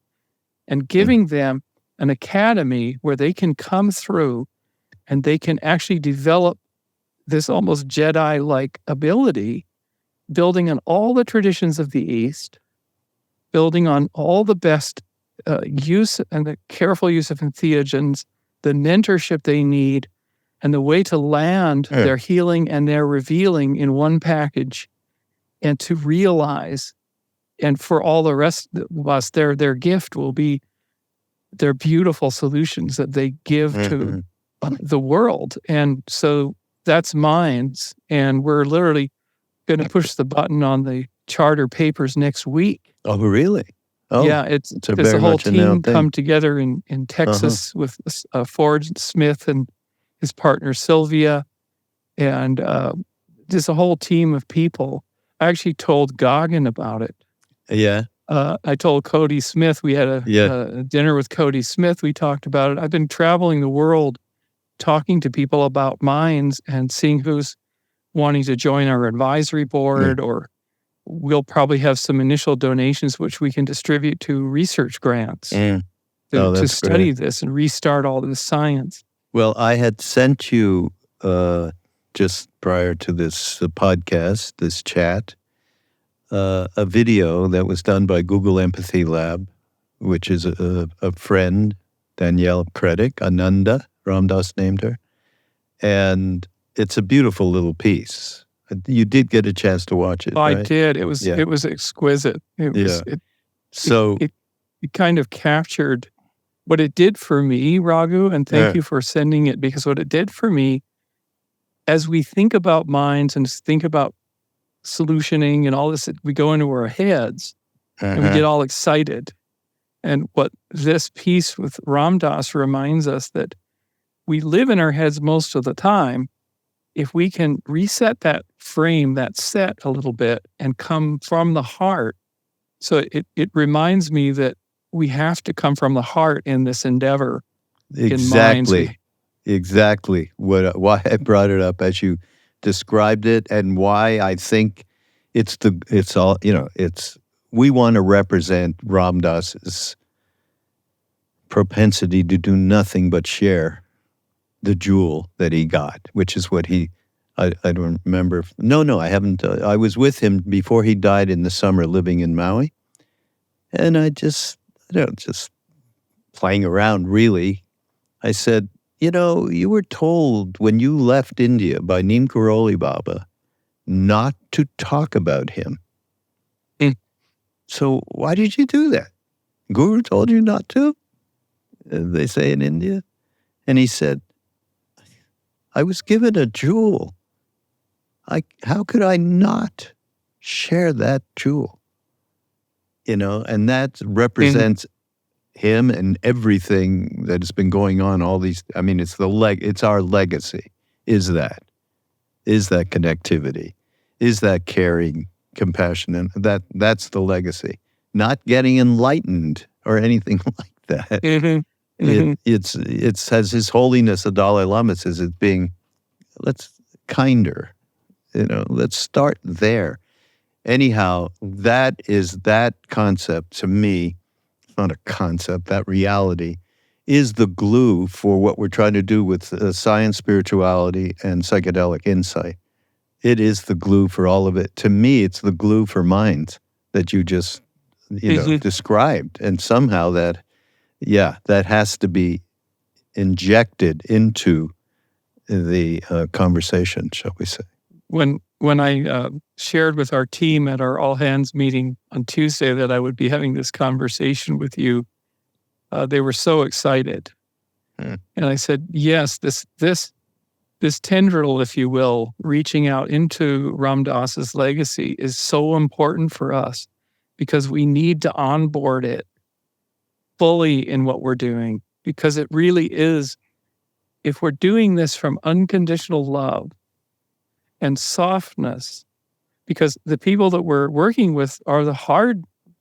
and giving them an academy where they can come through and they can actually develop this almost Jedi-like ability, building on all the traditions of the East, building on all the best use and the careful use of entheogens, the mentorship they need, and the way to land their healing and their revealing in one package, and to realize, and for all the rest of us, their gift will be their beautiful solutions that they give to the world. And so that's Minds, and we're literally going to push the button on the charter papers next week. Oh, really? Oh, yeah, it's a there's a very whole much a now team thing. come together in Texas with Ford Smith and his partner Sylvia, and just a whole team of people. I actually told Goggin about it. Yeah. I told Cody Smith. We had a dinner with Cody Smith. We talked about it. I've been traveling the world talking to people about Minds and seeing who's wanting to join our advisory board, or we'll probably have some initial donations which we can distribute to research grants to study this and restart all this science. Well, I had sent you just prior to this podcast, this chat, a video that was done by Google Empathy Lab, which is a friend, Danielle Predick, Ananda, Ramdas named her. And it's a beautiful little piece. You did get a chance to watch it, right? I did. It was exquisite. It kind of captured what it did for me, Raghu, and thank you for sending it, because what it did for me, as we think about Minds and think about solutioning and all this, we go into our heads and we get all excited. And what this piece with Ramdas reminds us, that we live in our heads most of the time. If we can reset that frame, that set a little bit, and come from the heart. So it reminds me that we have to come from the heart in this endeavor. Exactly. Exactly. Why I brought it up as you described it, and why I think we want to represent Ramdas's propensity to do nothing but share the jewel that he got, which is what I don't remember. No, I haven't. I was with him before he died in the summer, living in Maui. And just playing around, really. I said, you were told when you left India by Neem Karoli Baba not to talk about him. So why did you do that? Guru told you not to? They say in India. And he said, I was given a jewel. How could I not share that jewel? And that represents him and everything that has been going on all these. I mean, it's our legacy. Is that connectivity? Is that caring, compassion? And that's the legacy. Not getting enlightened or anything like that. It's as His Holiness the Dalai Lama says, it's being kinder. Let's start there. Anyhow, that concept to me, it's not a concept, that reality is the glue for what we're trying to do with science, spirituality, and psychedelic insight. It is the glue for all of it. To me, it's the glue for Minds that you just described. And somehow that has to be injected into the conversation, shall we say. When I shared with our team at our all hands meeting on Tuesday that I would be having this conversation with you, they were so excited. And I said, yes, this tendril, if you will, reaching out into Ramdas's legacy is so important for us, because we need to onboard it fully in what we're doing, because it really is, if we're doing this from unconditional love and softness, because the people that we're working with are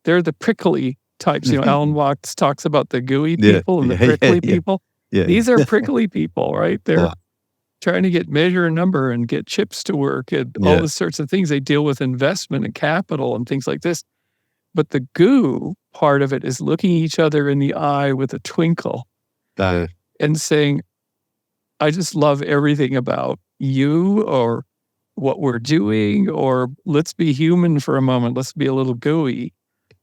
they're the prickly types. Alan Watts talks about the gooey people and the prickly people. These are prickly people, right? They're trying to get measure and number and get chips to work and all these sorts of things. They deal with investment and capital and things like this. But the goo part of it is looking each other in the eye with a twinkle and saying, I just love everything about you, or what we're doing, or let's be human for a moment. Let's be a little gooey.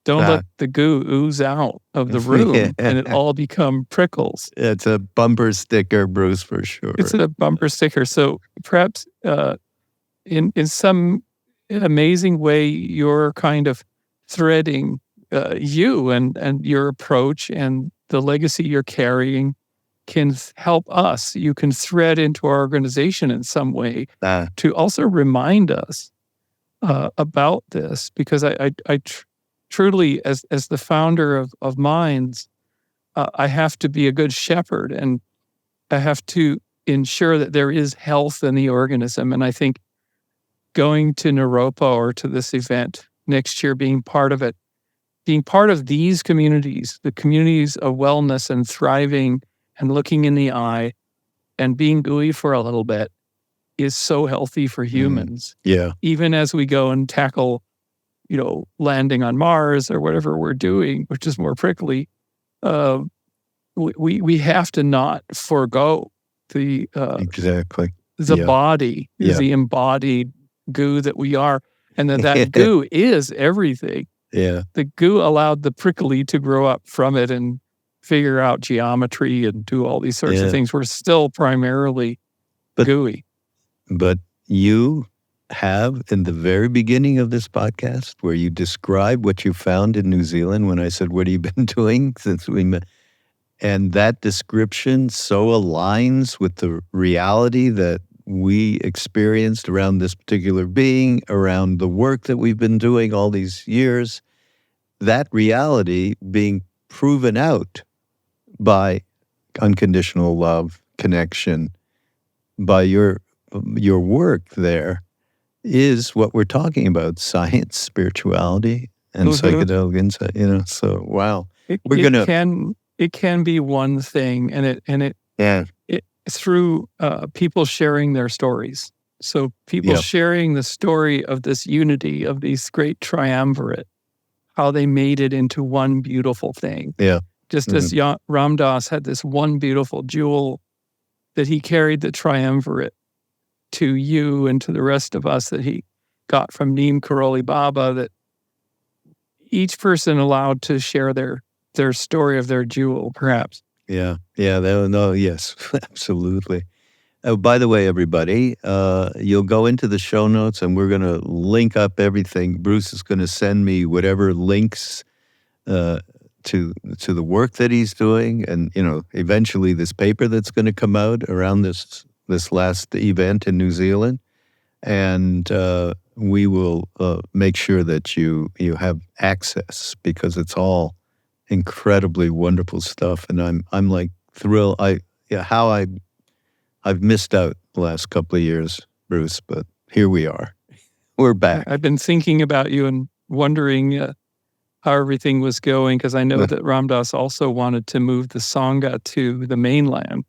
Don't let the goo ooze out of the room and it all become prickles. It's a bumper sticker, Bruce, for sure. It's a bumper sticker. So perhaps in some amazing way, you're kind of threading you and your approach and the legacy you're carrying can help us. You can thread into our organization in some way to also remind us about this, because I truly, as the founder of Minds, I have to be a good shepherd, and I have to ensure that there is health in the organism. And I think going to Naropa or to this event next year, being part of it, being part of these communities, the communities of wellness and thriving and looking in the eye and being gooey for a little bit, is so healthy for humans. Yeah. Even as we go and tackle, landing on Mars or whatever we're doing, which is more prickly, we have to not forego the exactly the body, the embodied goo that we are, and that goo is everything. Yeah. The goo allowed the prickly to grow up from it and figure out geometry and do all these sorts of things. We're still primarily gooey. But you have, in the very beginning of this podcast, where you describe what you found in New Zealand, when I said, what have you been doing since we met? And that description so aligns with the reality that we experienced around this particular being, around the work that we've been doing all these years, that reality being proven out by unconditional love, connection, by your work there, is what we're talking about: science, spirituality, and psychedelic insight. So wow, it can be one thing, and it through people sharing their stories. So people sharing the story of this unity of these great triumvirate, how they made it into one beautiful thing. Yeah. Just as Ram Dass had this one beautiful jewel that he carried the triumvirate to you and to the rest of us that he got from Neem Karoli Baba, that each person allowed to share their story of their jewel, perhaps. Yeah. Yes, absolutely. Oh, by the way, everybody, you'll go into the show notes and we're going to link up everything. Bruce is going to send me whatever links to the work that he's doing, and eventually this paper that's going to come out around this last event in New Zealand, and we will make sure that you have access, because it's all incredibly wonderful stuff, and I'm like thrilled. I've missed out the last couple of years, Bruce, but here we are. We're back. I've been thinking about you and wondering how everything was going, because I know that Ram Dass also wanted to move the Sangha to the mainland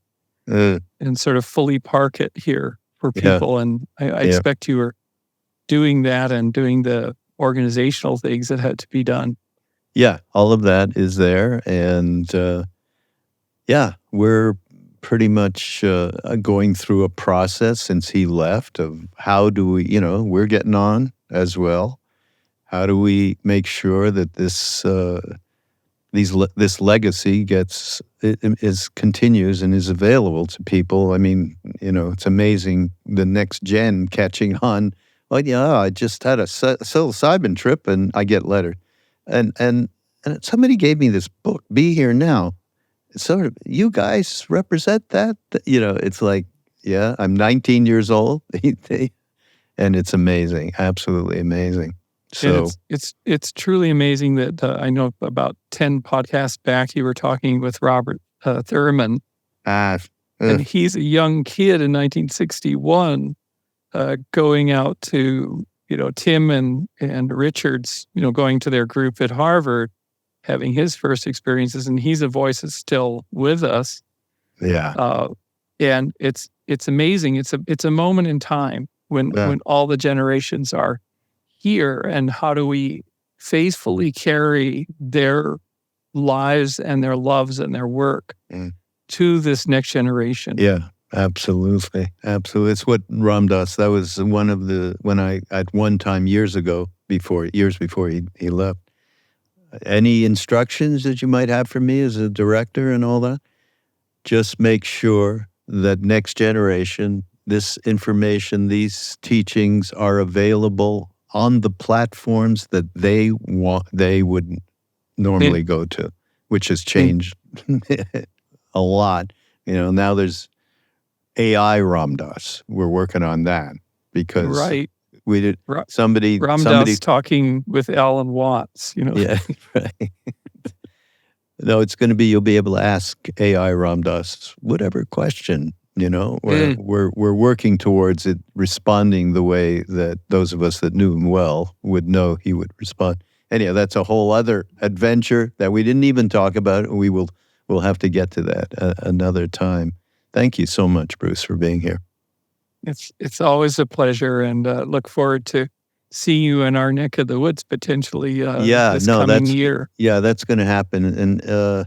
and sort of fully park it here for people. And I expect you were doing that and doing the organizational things that had to be done. Yeah, all of that is there. And we're pretty much going through a process since he left of how do we, we're getting on as well. How do we make sure that this legacy continues and is available to people? I mean, it's amazing, the next gen catching on. Well, I just had a psilocybin trip, and I get letters, and somebody gave me this book, Be Here Now. So you guys represent that, It's like, I'm 19 years old, and it's amazing, absolutely amazing. So it's truly amazing that I know about 10 podcasts back you were talking with Robert Thurman, and he's a young kid in 1961, going out to Tim and Richard's going to their group at Harvard, having his first experiences, and he's a voice that's still with us. Yeah, and it's amazing. It's a moment in time when all the generations are here, and how do we faithfully carry their lives and their loves and their work to this next generation? Yeah, absolutely. It's what Ram Dass, that was when I, at one time years before he left, any instructions that you might have for me as a director and all that? Just make sure that next generation, this information, these teachings are available on the platforms that they would normally go to, which has changed a lot. Now there's AI Ram Dass. We're working on that because right. we did somebody talking with Alan Watts. Yeah, right. No, it's going to be, you'll be able to ask AI Ram Dass whatever question. We're working towards it responding the way that those of us that knew him well would know he would respond. Anyhow, that's a whole other adventure that we didn't even talk about. We'll have to get to that another time. Thank you so much, Bruce, for being here. It's always a pleasure, and look forward to seeing you in our neck of the woods potentially this coming year. Yeah, that's going to happen, and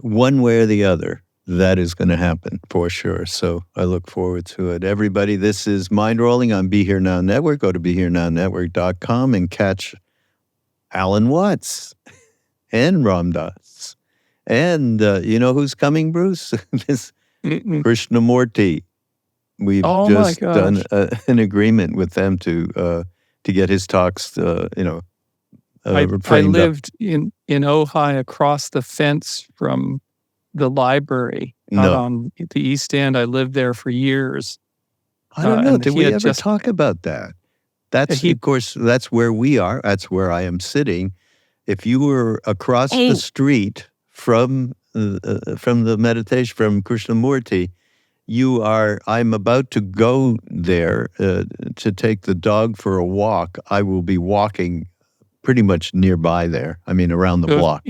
one way or the other, that is going to happen for sure. So I look forward to it. Everybody, this is Mindrolling on Be Here Now Network. Go to BeHereNowNetwork.com and catch Alan Watts and Ram Dass. And you know who's coming, Bruce? This Krishnamurti. We've just done an agreement with them to get his talks, I lived in Ojai across the fence from the library out on the East End. I lived there for years. I don't know. Did we ever talk about that? That's, of course, that's where we are. That's where I am sitting. If you were across the street from the meditation, from Krishnamurti, I'm about to go there to take the dog for a walk. I will be walking pretty much nearby there. I mean, around the block.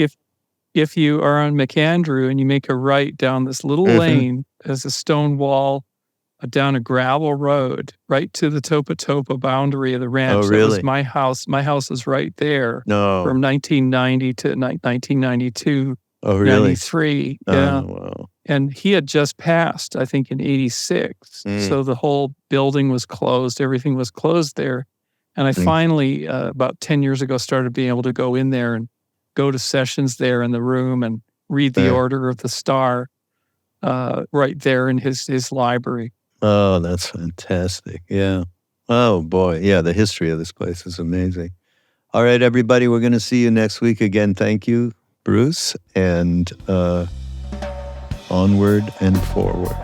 If you are on McAndrew and you make a right down this little lane, there's a stone wall down a gravel road right to the Topa boundary of the ranch. Oh, really? That was my house. My house is right there. No. From 1990 to 1992. Oh, really? 93. Yeah. Oh, wow. And he had just passed, I think, in 86. So the whole building was closed. Everything was closed there. And I finally, about 10 years ago, started being able to go in there and go to sessions there in the room and read the Order of the Star right there in his library. Oh, that's fantastic. Yeah. Oh, boy. Yeah, the history of this place is amazing. All right, everybody, we're going to see you next week. Again, thank you, Bruce, and onward and forward.